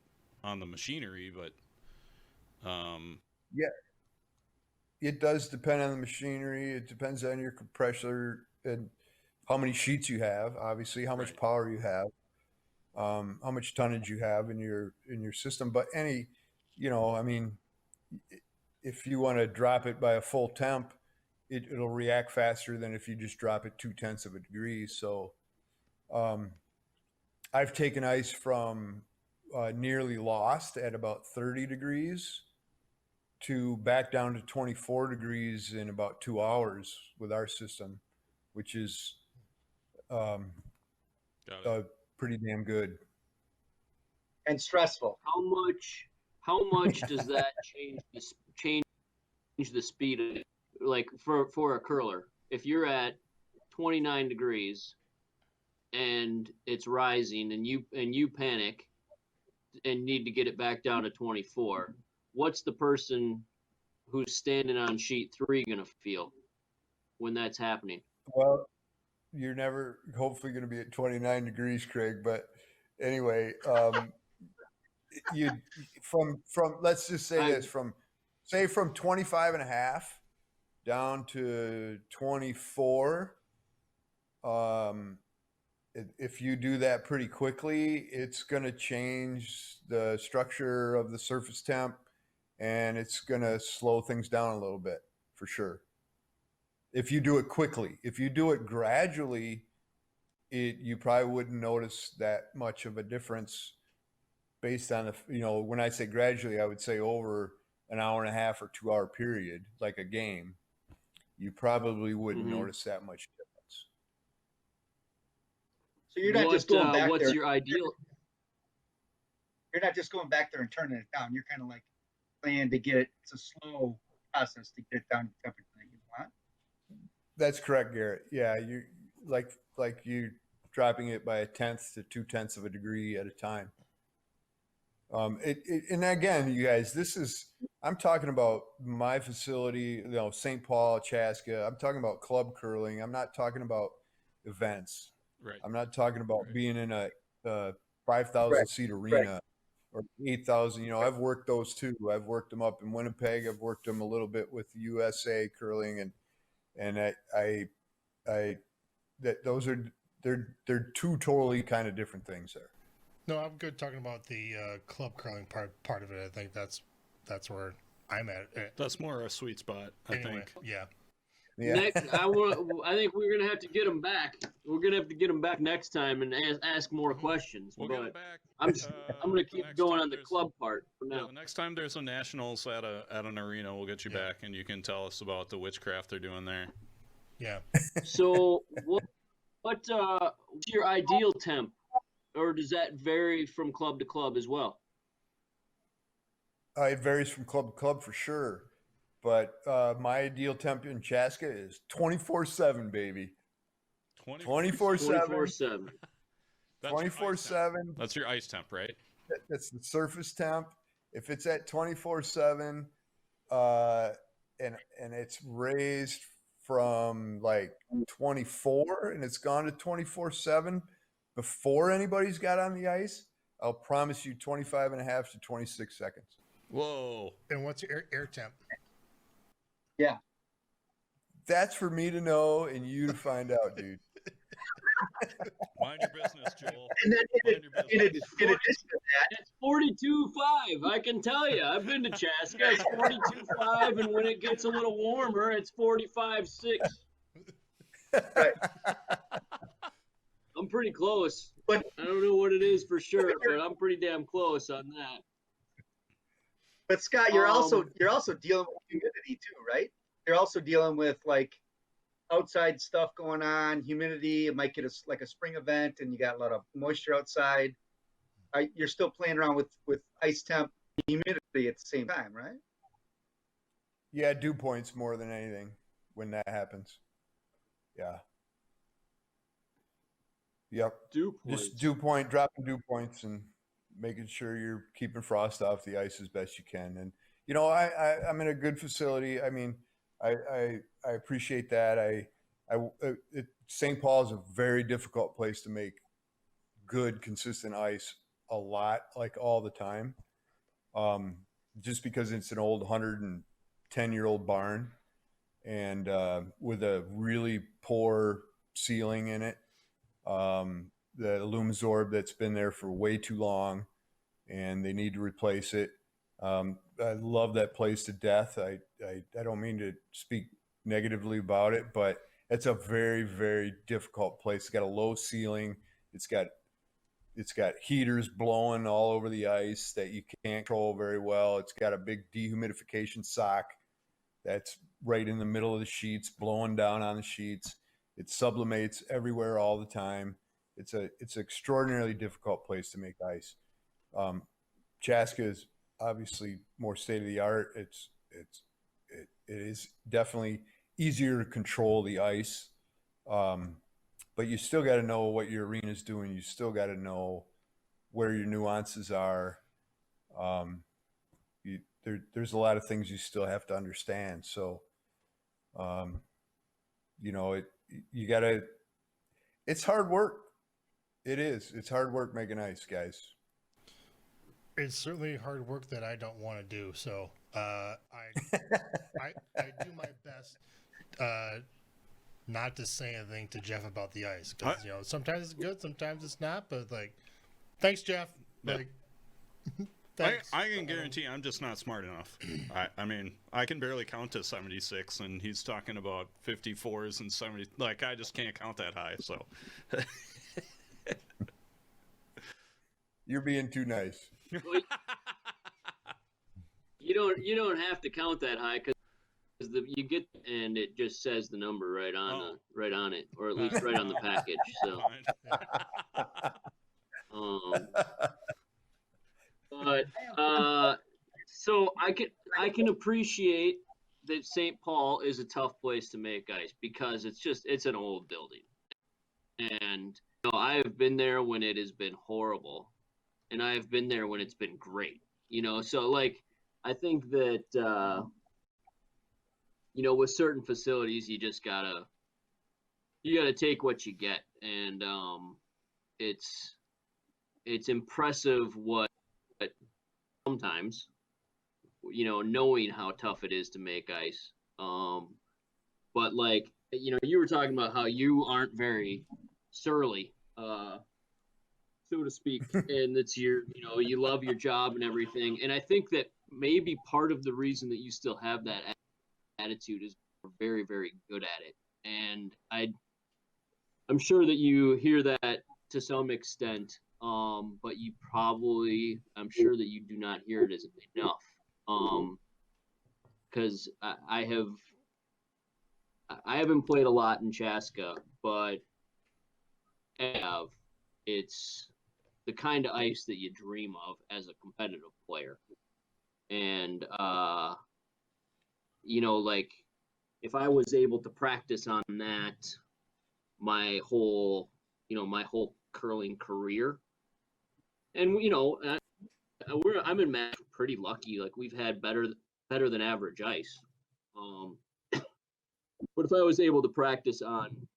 machinery, but yeah, it does depend on the machinery. It depends on your compressor and how many sheets you have. Obviously, how much Right. power you have, how much tonnage you have in your system. But any, I mean, if you want to drop it by a full temp, it'll react faster than if you just drop it 0.2 of a degree. So I've taken ice from nearly lost at about 30 degrees to back down to 24 degrees in about 2 hours with our system, which is pretty damn good. And stressful. How much does that change the speed of it? Like for a curler? If you're at 29 degrees and it's rising and you panic and need to get it back down to 24, what's the person who's standing on sheet 3 going to feel when that's happening? Well, you're never hopefully going to be at 29 degrees, Craig, but anyway, you from let's just say this, from 25 and a half down to 24, if you do that pretty quickly, it's going to change the structure of the surface temp, and it's going to slow things down a little bit for sure. If you do it quickly, if you do it gradually, you probably wouldn't notice that much of a difference based on when I say gradually, I would say over an hour and a half or 2 hour period, like a game, you probably wouldn't notice that much difference. So you're not just going back what's there. your ideal? You're not just going back there and turning it down. You're kind of like planning to get it. It's a slow process to get it down to the temperature that you want. That's correct, Garrett. Yeah, you like you dropping it by 1/10 to 2/10 of a degree at a time. And again, you guys, I'm talking about my facility, St. Paul, Chaska. I'm talking about club curling. I'm not talking about events. Right. I'm not talking about being in a 5,000 seat arena or 8,000. I've worked those too. I've worked them up in Winnipeg. I've worked them a little bit with the USA curling, and they're two totally kind of different things there. No, I'm good talking about the club curling part of it. I think that's where I'm at. That's more a sweet spot, I think. Yeah. Next, I think we're gonna have to get them back. We're gonna have to get them back next time and ask more questions. We'll but get them back. I'm gonna keep going on the club part for now. Yeah, the next time there's a nationals at an arena, we'll get you back and you can tell us about the witchcraft they're doing there. Yeah. So what's your ideal temp, or does that vary from club to club as well? It varies from club to club for sure. But my ideal temp in Chaska is 24/7, baby. 24/7. 24/7. That's your ice temp, right? That's the surface temp. If it's at 24/7, and it's raised from like 24 and it's gone to 24/7 before anybody's got on the ice, I'll promise you 25 and a half to 26 seconds. Whoa. And what's your air temp? Yeah. That's for me to know and you to find out, dude. Mind your business, Joel. And then in addition to that, it's 42.5. I can tell you. I've been to Chaska. It's 42.5, and when it gets a little warmer, it's 45.6. right. I'm pretty close. But I don't know what it is for sure, but I'm pretty damn close on that. But Scott, you're also dealing with humidity too, right? You're also dealing with like outside stuff going on, humidity. It might get like a spring event, and you got a lot of moisture outside. You're still playing around with ice temp, humidity at the same time, right? Yeah, dew points more than anything when that happens. Yeah. Yep. Dew points. Just dropping dew points and making sure you're keeping frost off the ice as best you can. And, you know, I'm in a good facility. I mean, I appreciate that. St. Paul is a very difficult place to make good, consistent ice a lot, like all the time. Just because it's an old 110-year-old barn and with a really poor ceiling in it. The Alumisorb that's been there for way too long and they need to replace it. I love that place to death. I don't mean to speak negatively about it, but it's a very, very difficult place. It's got a low ceiling. It's got heaters blowing all over the ice that you can't control very well. It's got a big dehumidification sock that's right in the middle of the sheets, blowing down on the sheets. It sublimates everywhere all the time. It's an extraordinarily difficult place to make ice. Chaska is obviously more state of the art. It is definitely easier to control the ice, but you still got to know what your arena is doing. You still got to know where your nuances are. There's a lot of things you still have to understand. So, you know, it's hard work. It is. It's hard work making ice, guys. It's certainly hard work that I don't want to do. So I do my best not to say anything to Jeff about the ice because, you know, sometimes it's good, sometimes it's not. But like, thanks, Jeff. Like, thanks. I can guarantee I'm just not smart enough. I mean, I can barely count to 76, and he's talking about 54s and 70. Like, I just can't count that high. So. You're being too nice. You don't have to count that high because you get and it just says the number right on it, or at least right on the package. So, but so I can appreciate that St. Paul is a tough place to make ice because it's an old building, and you know, I have been there when it has been horrible. And I have been there when it's been great, you know. So, like, I think that, you know, with certain facilities, you gotta take what you get, and it's impressive what sometimes, you know, knowing how tough it is to make ice. But like, you know, you were talking about how you aren't very surly. So to speak, and it's you know, you love your job and everything. And I think that maybe part of the reason that you still have that attitude is you're very, very good at it. And I'm sure that you hear that to some extent, but I'm sure that you do not hear it as enough. Because I haven't played a lot in Chaska, but it's the kind of ice that you dream of as a competitive player. And, you know, like, if I was able to practice on that my whole curling career, and, you know, I'm in Matt pretty lucky. Like, we've had better than average ice. But if I was able to practice on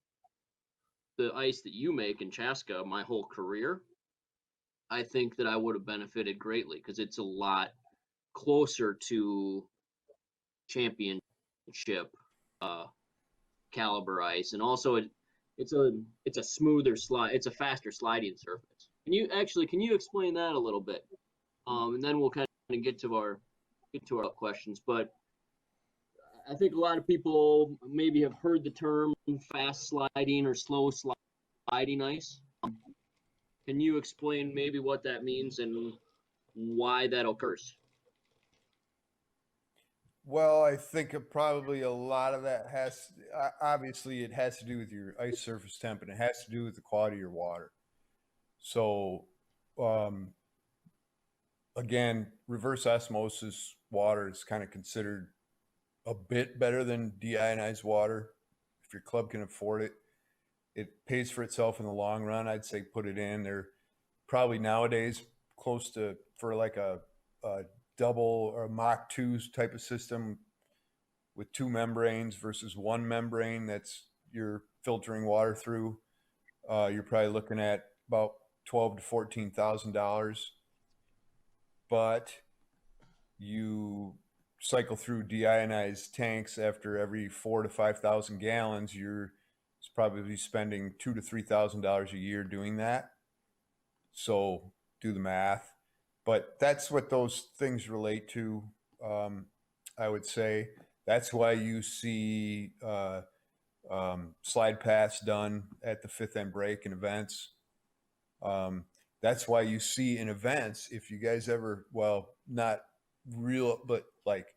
the ice that you make in Chaska my whole career, I think that I would have benefited greatly because it's a lot closer to championship caliber ice, and also it's a smoother slide. It's a faster sliding surface. Can you explain that a little bit? And then we'll kind of get to our questions. But I think a lot of people maybe have heard the term fast sliding or slow sliding ice. Can you explain maybe what that means and why that occurs? Well, I think probably a lot of that obviously it has to do with your ice surface temp, and it has to do with the quality of your water. So, again, reverse osmosis water is kind of considered a bit better than deionized water if your club can afford it. it pays for itself in the long run. I'd say put it in. They're probably nowadays close to, for like a double or a Mach 2s type of system with 2 membranes versus 1 membrane that's you're filtering water through. You're probably looking at about $12,000 to $14,000, but you cycle through deionized tanks after every 4,000 to 5,000 gallons. You're probably spending $2,000 to $3,000 a year doing that. So do the math, but that's what those things relate to. I would say that's why you see slide paths done at the fifth end break in events. That's why you see in events, if you guys ever, well, not real, but like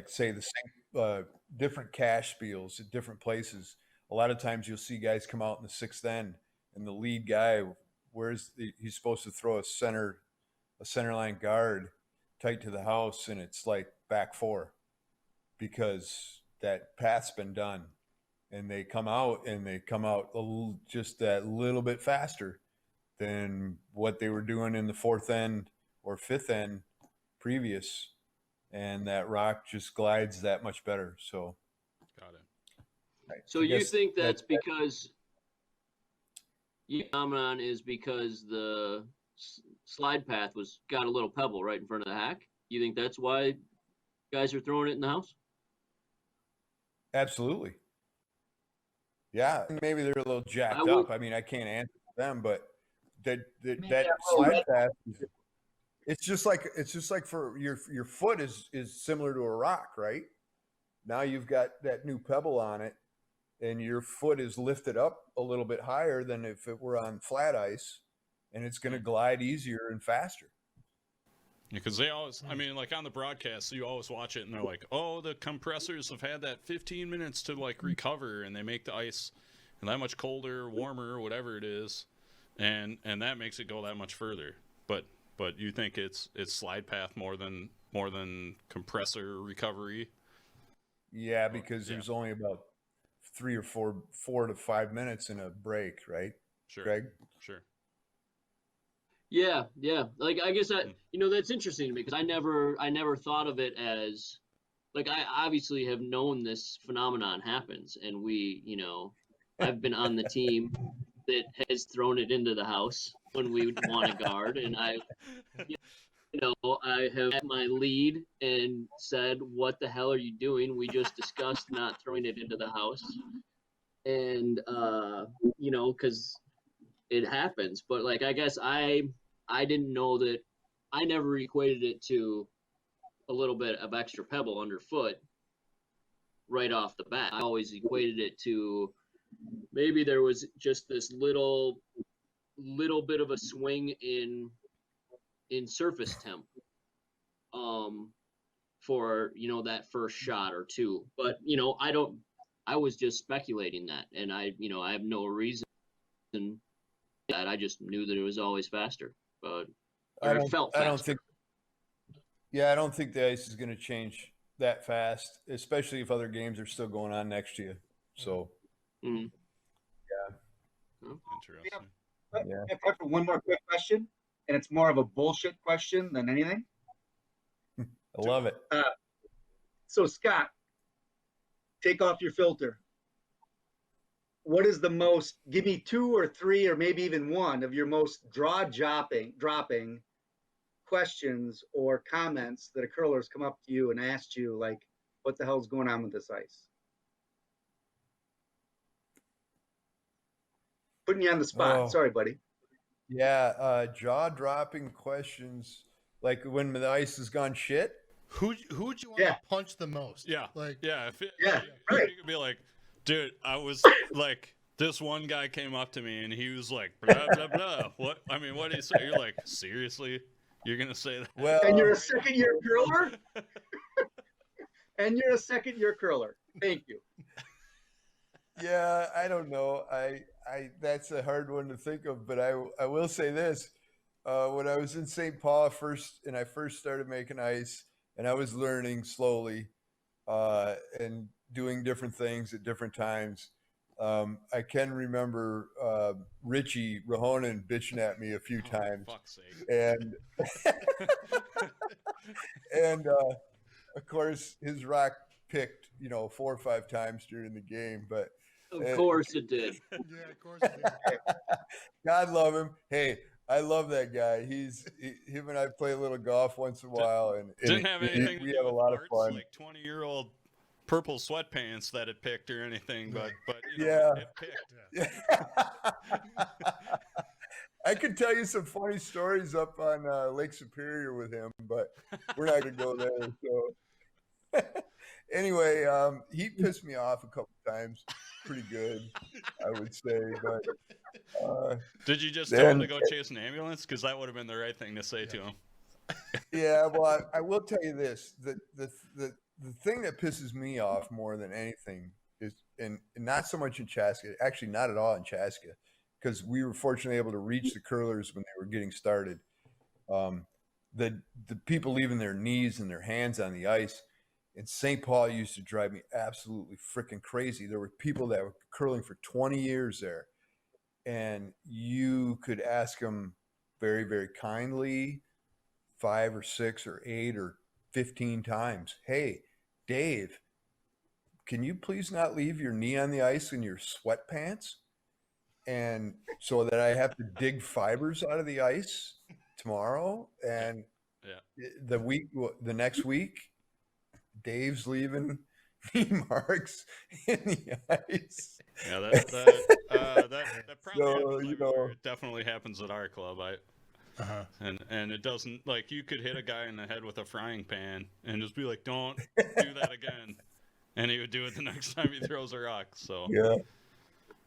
say the same different cash spiels at different places. A lot of times you'll see guys come out in the sixth end, and the lead guy, he's supposed to throw a center line guard tight to the house, and it's like back 4 because that path's been done, and they come out just that little bit faster than what they were doing in the fourth end or fifth end previous, and that rock just glides that much better. So got it. So you think that's because phenomenon is because the slide path got a little pebble right in front of the hack? You think that's why guys are throwing it in the house? Absolutely. Yeah, maybe they're a little jacked up. I mean, I can't answer them, but that slide path, it's just like for your foot is similar to a rock, right? Now you've got that new pebble on it, and your foot is lifted up a little bit higher than if it were on flat ice, and it's going to glide easier and faster. Because they always, I mean, like on the broadcast, you always watch it and they're like, oh, the compressors have had that 15 minutes to like recover, and they make the ice that much colder, warmer, whatever it is, and that makes it go that much further. But you think it's slide path more than compressor recovery? Yeah, because there's only about 3 or 4 to 5 minutes in a break, right? Sure. Greg? Sure. Yeah. Like, I guess that's interesting to me because I never thought of it as, like, I obviously have known this phenomenon happens, and I've been on the team that has thrown it into the house when we want to guard, and I have had my lead and said, "What the hell are you doing? We just discussed not throwing it into the house," and because it happens. But like, I guess I didn't know that. I never equated it to a little bit of extra pebble underfoot right off the bat. I always equated it to maybe there was just this little bit of a swing in surface temp for that first shot or two. But I was just speculating that, and I have no reason that. I just knew that it was always faster, but it felt faster. I don't think the ice is going to change that fast, especially if other games are still going on next year. So interesting. Yeah. I have one more quick question, and it's more of a bullshit question than anything. I love it. So Scott, take off your filter. What is the most, give me 2 or 3 or maybe even one of your most dropping questions or comments that a curler's come up to you and asked you, like, what the hell's going on with this ice? Putting you on the spot. Sorry, buddy. Yeah, jaw-dropping questions, like when the ice has gone shit. Who'd you want to punch the most? Yeah, right. You could be like, dude, I was like, this one guy came up to me and he was like, blah blah blah. What? I mean, what do you say? You're like, seriously? You're gonna say that? Well, and you're a second-year curler. And you're a second-year curler. Thank you. Yeah, I don't know. I that's a hard one to think of, but I will say this. When I was in St. Paul I first started making ice, and I was learning slowly and doing different things at different times. I can remember Richie Rahonen bitching at me a few times. For fuck's sake. And and of course his rock picked 4 or 5 times during the game, but of course it did. Yeah, of course it did. God love him. Hey, I love that guy. Him and I play a little golf once in a while, and Didn't have anything to we do have a with lot of parts, fun. like 20-year-old purple sweatpants that it picked or anything, but Yeah. it picked. Yeah. I could tell you some funny stories up on Lake Superior with him, but we're not going to go there. So anyway, he pissed me off a couple times. Pretty good, I would say. But did you just tell him to go chase an ambulance? Because that would have been the right thing to say to him. Yeah, well, I will tell you this: the thing that pisses me off more than anything is, and not so much in Chaska, actually not at all in Chaska, because we were fortunately able to reach the curlers when they were getting started. The people leaving their knees and their hands on the ice in St. Paul used to drive me absolutely freaking crazy. There were people that were curling for 20 years there, and you could ask them very, very kindly 5 or 6 or 8 or 15 times, "Hey, Dave, can you please not leave your knee on the ice in your sweatpants? And so that I have to dig fibers out of the ice tomorrow." And the next week, Dave's leaving knee marks in the ice. Yeah, that probably So, it definitely happens at our club. And it doesn't, like, you could hit a guy in the head with a frying pan and just be like, "Don't do that again," and he would do it the next time he throws a rock. So yeah,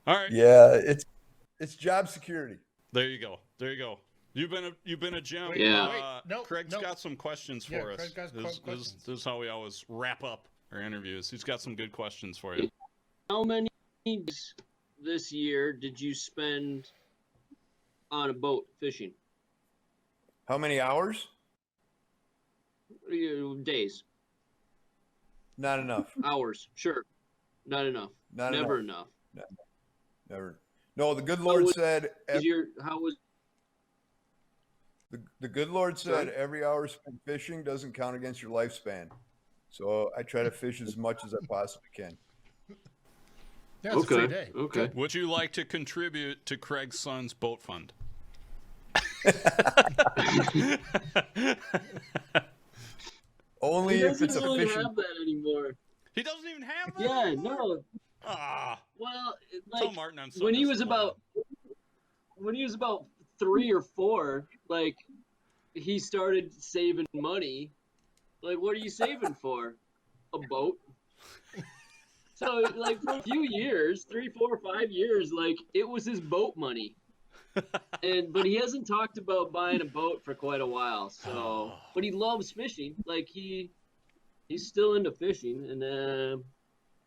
all right, yeah, it's job security. There you go. You've been a gem. Yeah. Craig's got some questions for us. Questions. This is how we always wrap up our interviews. He's got some good questions for you. How many days this year did you spend on a boat fishing? How many hours? Days. Not enough. Hours. Sure. Not enough. Never enough. Never. No, the good Lord said. How was the good Lord said every hour spent fishing doesn't count against your lifespan. So I try to fish as much as I possibly can. Yeah, it's a free day. Okay. Would you like to contribute to Craig's son's boat fund? Only if it's a really fishing. have that anymore. He doesn't even have that. Yeah, anymore? no. Ah. Well, Tell like Martin I'm when he was about 3 or 4, like he started saving money. Like, what are you saving for? A boat. So, like, for a few years, 3, 4, 5 years, like it was his boat money. But he hasn't talked about buying a boat for quite a while. So, but he loves fishing. Like he's still into fishing, and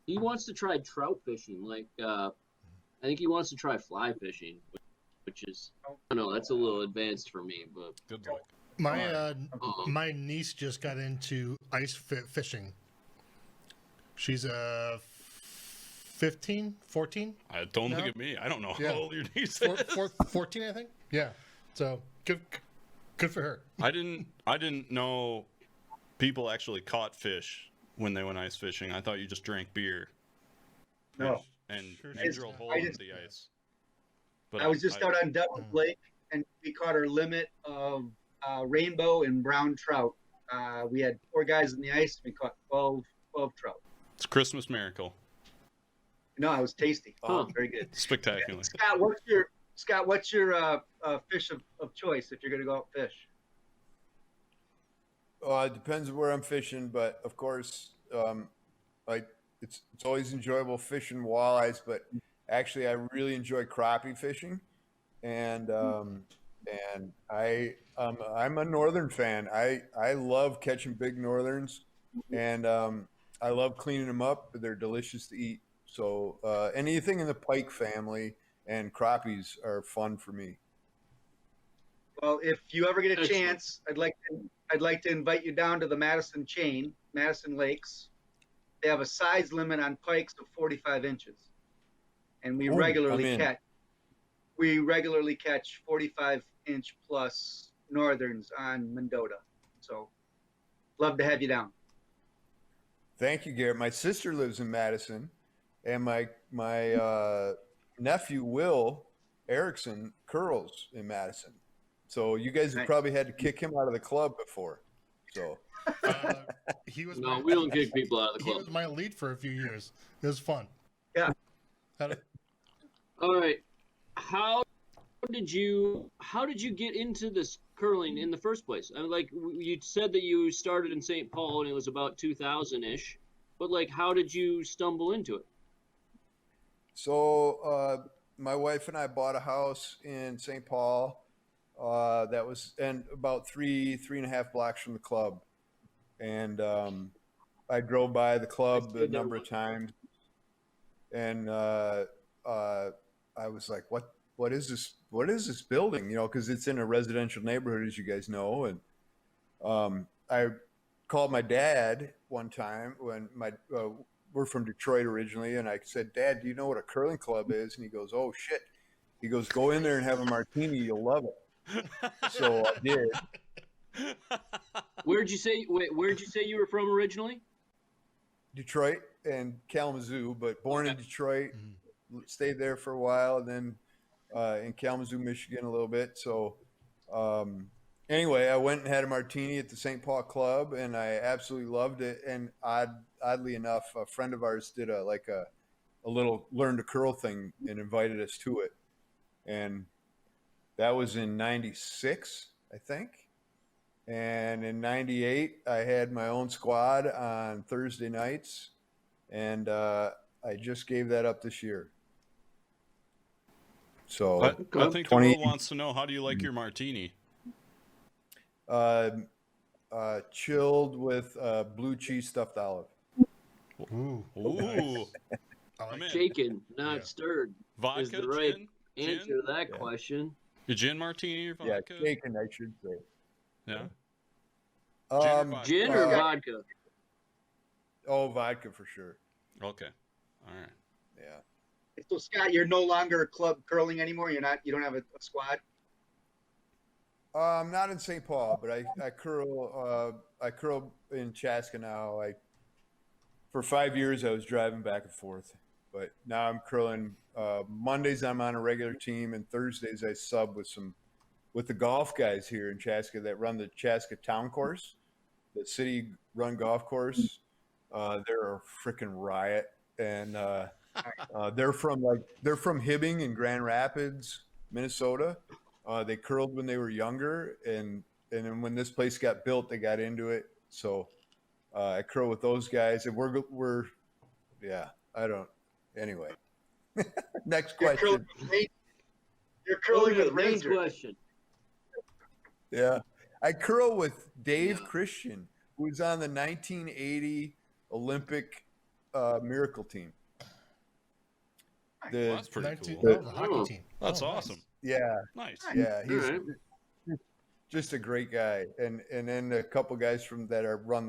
he wants to try trout fishing. Like I think he wants to try fly fishing, which is, I don't know, that's a little advanced for me. But good luck. My niece just got into ice fishing. She's 15, 14? Don't look at me. I don't know how old your niece is. 14, I think. Yeah. So good for her. I didn't know people actually caught fish when they went ice fishing. I thought you just drank beer. No. And drilled holes into the ice. But I was just out on Devils Lake, and we caught our limit of rainbow and brown trout. We had 4 guys in the ice, and we caught 12 trout. It's a Christmas miracle. No, it was tasty. Very good. Spectacular. Scott, what's your fish of choice if you're going to go out fish? It depends where I'm fishing, but of course, like it's always enjoyable fishing walleyes. But actually, I really enjoy crappie fishing, and I'm a northern fan. I love catching big northerns, and I love cleaning them up. They're delicious to eat. So anything in the pike family and crappies are fun for me. Well, if you ever get a chance, I'd like to invite you down to the Madison Lakes. They have a size limit on pikes of 45 inches. and we Ooh, regularly catch 45-inch plus northerns on Mendota. So, love to have you down. Thank you, Garrett. My sister lives in Madison, and my nephew Will Erickson curls in Madison. So you guys have probably had to kick him out of the club before. So we don't kick people out of the club. He was my lead for a few years. It was fun. Yeah. All right. How did you get into this curling in the first place? I mean, like, you said that you started in St. Paul and it was about 2000-ish, but like, how did you stumble into it? So my wife and I bought a house in St. Paul that was about three and a half blocks from the club, and I drove by the club a number of times, and I was like, what is this? What is this building? You know, because it's in a residential neighborhood, as you guys know. And I called my dad one time when we're from Detroit originally, and I said, "Dad, do you know what a curling club is?" And he goes, "Oh shit." He goes, "Go in there and have a martini. You'll love it." So I did. Where'd you say you were from originally? Detroit and Kalamazoo, but born in Detroit. Stayed there for a while, and then in Kalamazoo, Michigan, a little bit. So anyway, I went and had a martini at the St. Paul Club, and I absolutely loved it. And oddly enough, a friend of ours did a little learn to curl thing and invited us to it. And that was in '96, I think. And in '98, I had my own squad on Thursday nights, and I just gave that up this year. So I think the world wants to know, how do you like your martini? Chilled with blue cheese stuffed olive. Ooh. Shaken, not stirred. Vodka, is the right gin? answer to that question. Your gin martini or vodka? Yeah, shaken, I should say. Yeah. Gin or vodka? Oh, vodka for sure. Okay. All right. Yeah. So Scott, you're no longer club curling anymore. You don't have a squad. I'm not in St. Paul, but I curl. I curl in Chaska now. For 5 years I was driving back and forth, but now I'm curling. Mondays I'm on a regular team, and Thursdays I sub with the golf guys here in Chaska that run the Chaska Town Course, the city run golf course. They're a freaking riot, and they're from Hibbing in Grand Rapids, Minnesota. They curled when they were younger, and then when this place got built, they got into it. So I curl with those guys, and we're anyway. Next question. You're curling with Rangers. Next question. Yeah, I curl with Dave Christian, who's on the 1980 Olympic Miracle team. That's pretty cool. The hockey team. That's awesome. Yeah. Nice. Yeah, he's just a great guy. And then a couple guys that run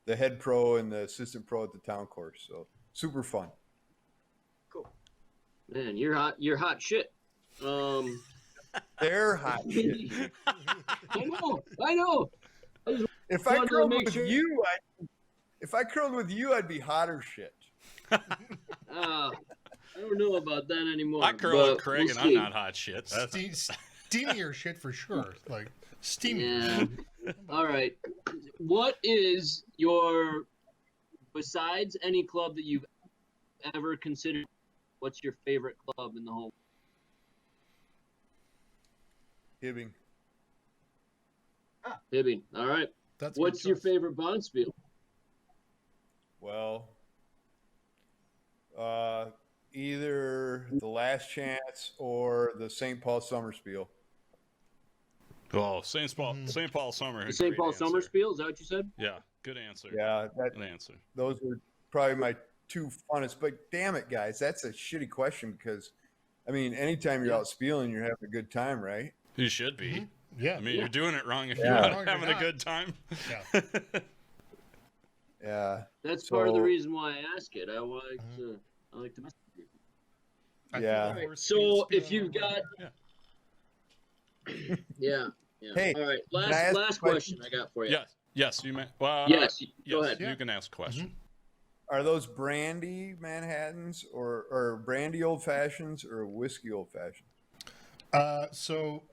the head pro and the assistant pro at the town course. So super fun. Cool. Man, you're hot shit. They're hot shit. I know. If I curled with you, I'd be hotter shit. I don't know about that anymore. I curl with Craig, and I'm not hot shit. Steamier shit for sure. Like steamier. Yeah. All right. What is besides any club that you've ever considered, what's your favorite club in the whole? Hibbing. Hibbing. All right. What's your favorite bonspiel? Well, either the Last Chance or the St. Paul Summer Spiel. Oh, St. Paul Summer. The St. Paul Summer Spiel, is that what you said? Yeah, good answer. Yeah, good answer. Those were probably my two funnest. But damn it, guys, that's a shitty question because, I mean, anytime you're out spieling, you're having a good time, right? You should be. Mm-hmm. Yeah. I mean, you're doing it wrong if you're not having a good time. Yeah. Yeah. That's part of the reason why I ask it. I like to mess with people. Yeah. Like we're So speed if you've got, yeah. Hey, All right. can I ask Last a question? question I got for you. Yes, you may. Well, Yes. yes, Go ahead. you can ask a question. Are those brandy Manhattans or brandy old fashions or whiskey old fashions?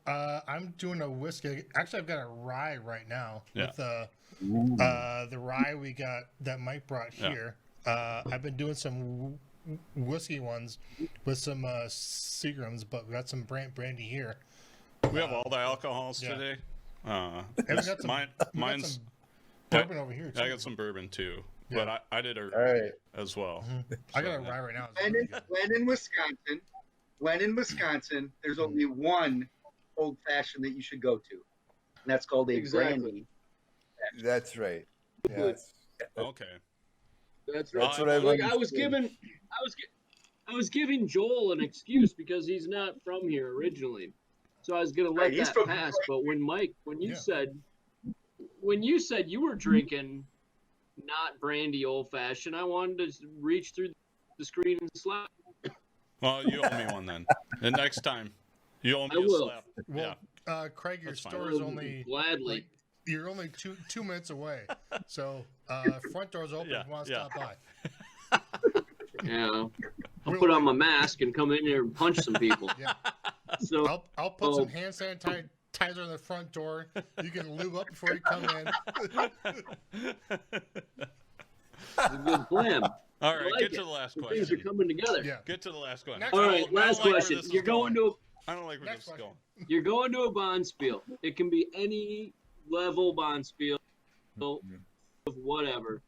I'm doing a whiskey. Actually, I've got a rye right now Yeah. with the rye we got that Mike brought here. I've been doing some whiskey ones with some Seagrams, but we got some brandy here. We have all the alcohols today. And we got some, mine's some bourbon over here too. I got some bourbon too, but I did as well. I got a rye right now. When in Wisconsin, there's only one old fashioned that you should go to, and that's called a brandy. That's right. Yes. Okay. That's right. That's what I was giving Joel an excuse because he's not from here originally, so I was gonna let that pass. But when you said you were drinking not brandy old fashioned, I wanted to reach through the screen and slap. Well, you owe me one then. The next time, you owe me a slap. Well, Craig, your store is only gladly. You're only two minutes away, so front door's open. If you want to stop by. Yeah, I'll put on my mask and come in here and punch some people. Yeah. So I'll put some hand sanitizer on the front door. You can lube up before you come in. It's a good plan. All right, get to the last question. Things are coming together. Yeah. Get to the last one. All right, last question. You're going to. I don't like where this is going. You're going to a bond spiel. It can be any level bond spiel, of whatever.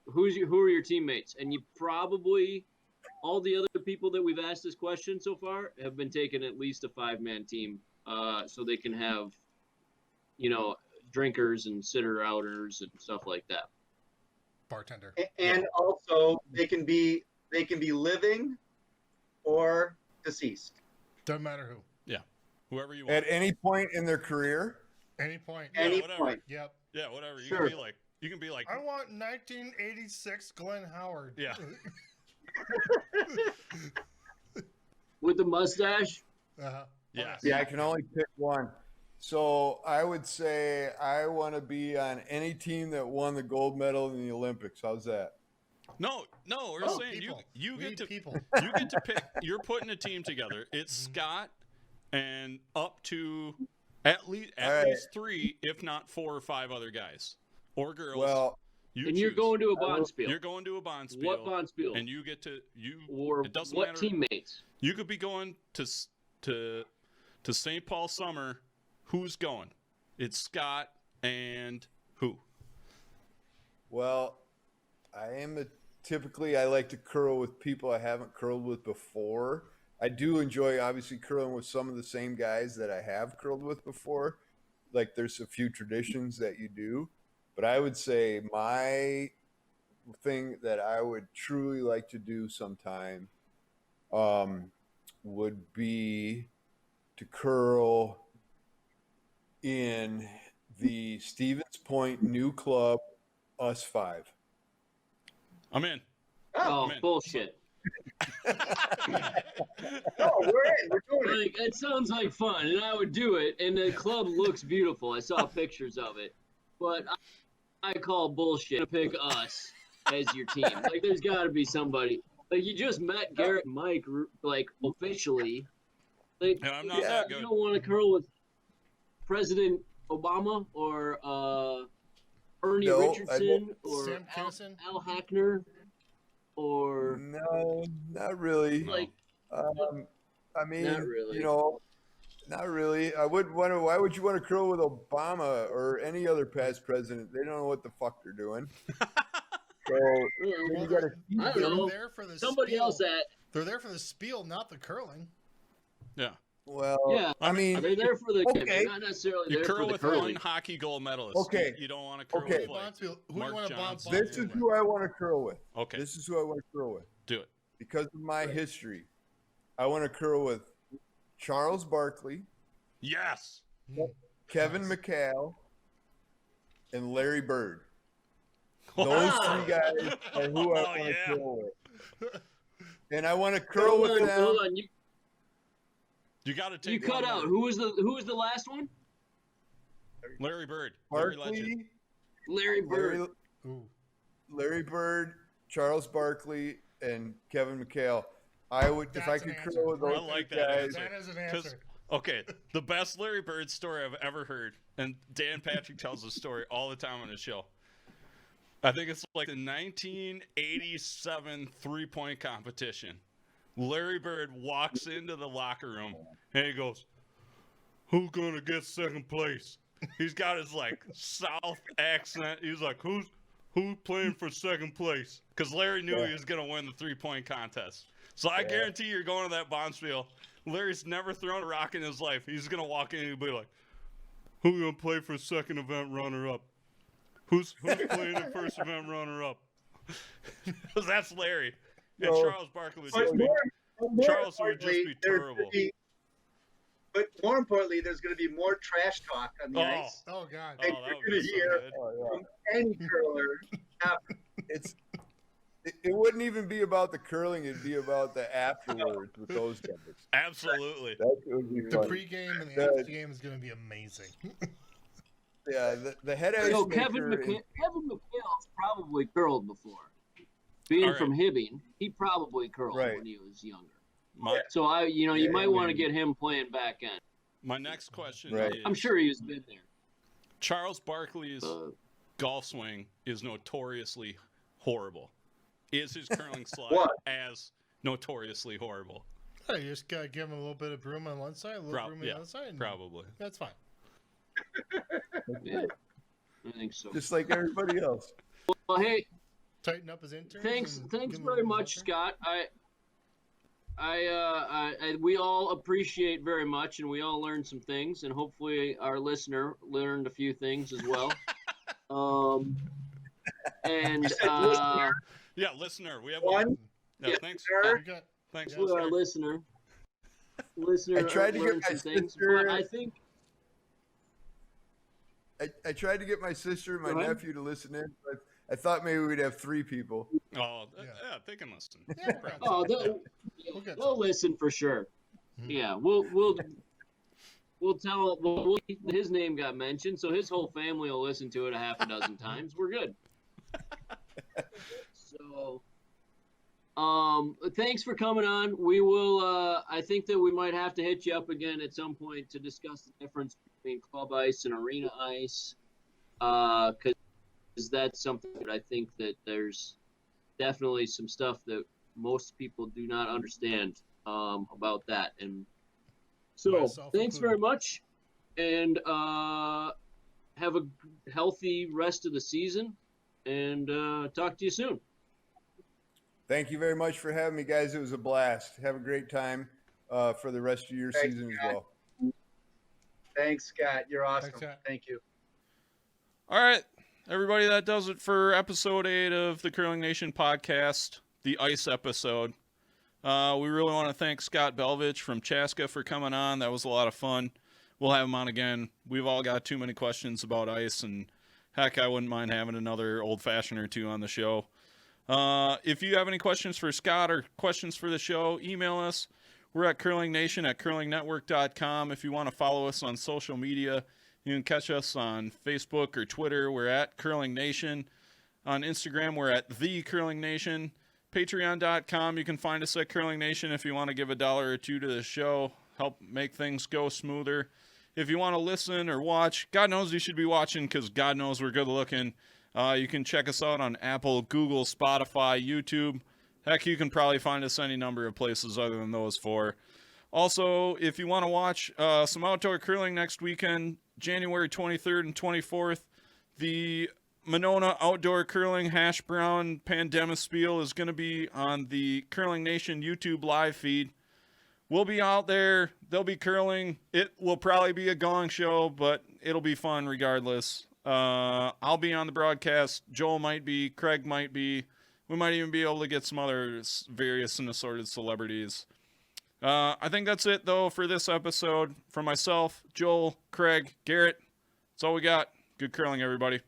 Who are your teammates? And you probably, all the other people that we've asked this question so far have been taking at least a 5-man team, so they can have, drinkers and sitter-outers and stuff like that. Bartender. And also they can be living or deceased. Doesn't matter who. Yeah, whoever you want. At any point in their career. Any point. Yeah, Any whatever. point. Yep. Yeah, whatever. You can be like. I want 1986 Glenn Howard. Yeah. With the mustache. Yes. Yeah, I can only pick one. So I would say I want to be on any team that won the gold medal in the Olympics. How's that? No, we're saying you get to pick. You're putting a team together. It's Scott and up to at least 3, if not 4 or 5 other guys or girls. Well, you're going to a bond spiel. You're going to a bond spiel. What bond spiel? And you get to Or it doesn't what matter. teammates? You could be going to St. Paul Summer. Who's going? It's Scott and who? Well, I like to curl with people I haven't curled with before. I do enjoy obviously curling with some of the same guys that I have curled with before. Like there's a few traditions that you do, but I would say my thing that I would truly like to do sometime would be to curl in the Stevens Point new club, us 5. I'm in. Oh, bullshit. No, we're in. We're doing it. It sounds like fun, and I would do it, and the club looks beautiful. I saw pictures of it. But I call bullshit to pick us as your team. Like, there's got to be somebody. Like, you just met Garret and Mike, like, officially. Like, and I'm not that good. You don't want to curl with President Obama or Ernie Richardson or Sam Kinison? Al Hackner or no, not really. Like, I mean, not really. Not really. I would want to. Why would you want to curl with Obama or any other past president? They don't know what the fuck they're doing. So you got to. I don't know. There for the Somebody spiel. else at. They're there for the spiel, not the curling. Yeah. Well, yeah. I mean, they're there for the. Okay. Not necessarily You there curl for the with curling. one hockey gold medalist. Okay. You don't want to curl Okay. with like Who do you Mark want to bond Johnson. this is who I want to curl with. Okay. This is who I want to curl with Do it. because of my history. I want to curl with Charles Barkley, Yes. Kevin McHale, and Larry Bird. Those 3 guys are who I want to curl with. And I want to curl with them. Hold on. You got to take. You cut out. Who was the last one? Larry Bird. Barkley. Larry Bird. Larry Bird, Charles Barkley, and Kevin McHale. I would, if I could curl with those I like that guys. answer. That is an answer. Okay, the best Larry Bird story I've ever heard, and Dan Patrick tells this story all the time on his show. I think it's like the 1987 three-point competition. Larry Bird walks into the locker room, and he goes, "Who's gonna get second place?" He's got his like South accent. He's like, "Who's playing for second place?" Because Larry knew he was gonna win the three-point contest. So I guarantee you're going to that Bonspiel. Larry's never thrown a rock in his life. He's gonna walk in and he'll be like, "Who's gonna play for second event runner-up? Who's playing the first event runner-up?" That's Larry. And Charles Barkley would just be terrible. But more importantly, there's going to be more trash talk on the ice. Oh God! And you're going to hear from any curler ever. It wouldn't even be about the curling; it'd be about the afterwards with those guys. Absolutely. That would be The fun. pregame and the aftergame is going to be amazing. Yeah, the head ice So Kevin McHale's probably curled before. Being from Hibbing, he probably curled when he was younger. So you might want to get him playing back end. My next question is, I'm sure he's been there. Charles Barkley's golf swing is notoriously horrible. Is his curling slide as notoriously horrible? Oh, you just gotta give him a little bit of broom on one side, a little broom on the other side. And probably. That's fine. Yeah, I think so. Just like everybody else. Well, hey, tighten up his interns. Thanks very much, Scott. We all appreciate very much, and we all learned some things, and hopefully our listener learned a few things as well. Listener. We have one. Thanks. Thanks to our listener. I tried to get my sister. I think. I tried to get my sister and my nephew to listen in, but I thought maybe we'd have 3 people. Oh, they can listen. They'll listen for sure. Mm-hmm. Yeah, we'll tell. His name got mentioned, so his whole family will listen to it a half a dozen times. We're good. So, thanks for coming on. We will. I think that we might have to hit you up again at some point to discuss the difference between club ice and arena ice, because that's something that I think that there's definitely some stuff that most people do not understand about that. And so, thanks very much, and have a healthy rest of the season, and talk to you soon. Thank you very much for having me, guys. It was a blast. Have a great time for the rest of your season as well. Thanks, Scott. You're awesome. Thank you. All right, everybody, that does it for episode 8 of the Curling Nation podcast, the ice episode. We really want to thank Scott Belvich from Chaska for coming on. That was a lot of fun. We'll have him on again. We've all got too many questions about ice, and heck, I wouldn't mind having another old-fashioned or two on the show. If you have any questions for Scott or questions for the show, email us. We're at curlingnation@curlingnetwork.com. If you want to follow us on social media, you can catch us on Facebook or Twitter. We're at Curling Nation. On Instagram, we're at The Curling Nation. Patreon.com, you can find us at Curling Nation if you want to give $1 or $2 to the show, help make things go smoother. If you want to listen or watch, God knows you should be watching because God knows we're good looking. You can check us out on Apple, Google, Spotify, YouTube. Heck, you can probably find us any number of places other than those 4. Also, if you want to watch some outdoor curling next weekend, January 23rd and 24th, the Monona Outdoor Curling Hash Brown Pandemispiel is going to be on the Curling Nation YouTube live feed. We'll be out there. They'll be curling. It will probably be a gong show, but it'll be fun regardless. I'll be on the broadcast. Joel might be. Craig might be. We might even be able to get some other various and assorted celebrities. I think that's it, though, for this episode. From myself, Joel, Craig, Garrett, that's all we got. Good curling, everybody.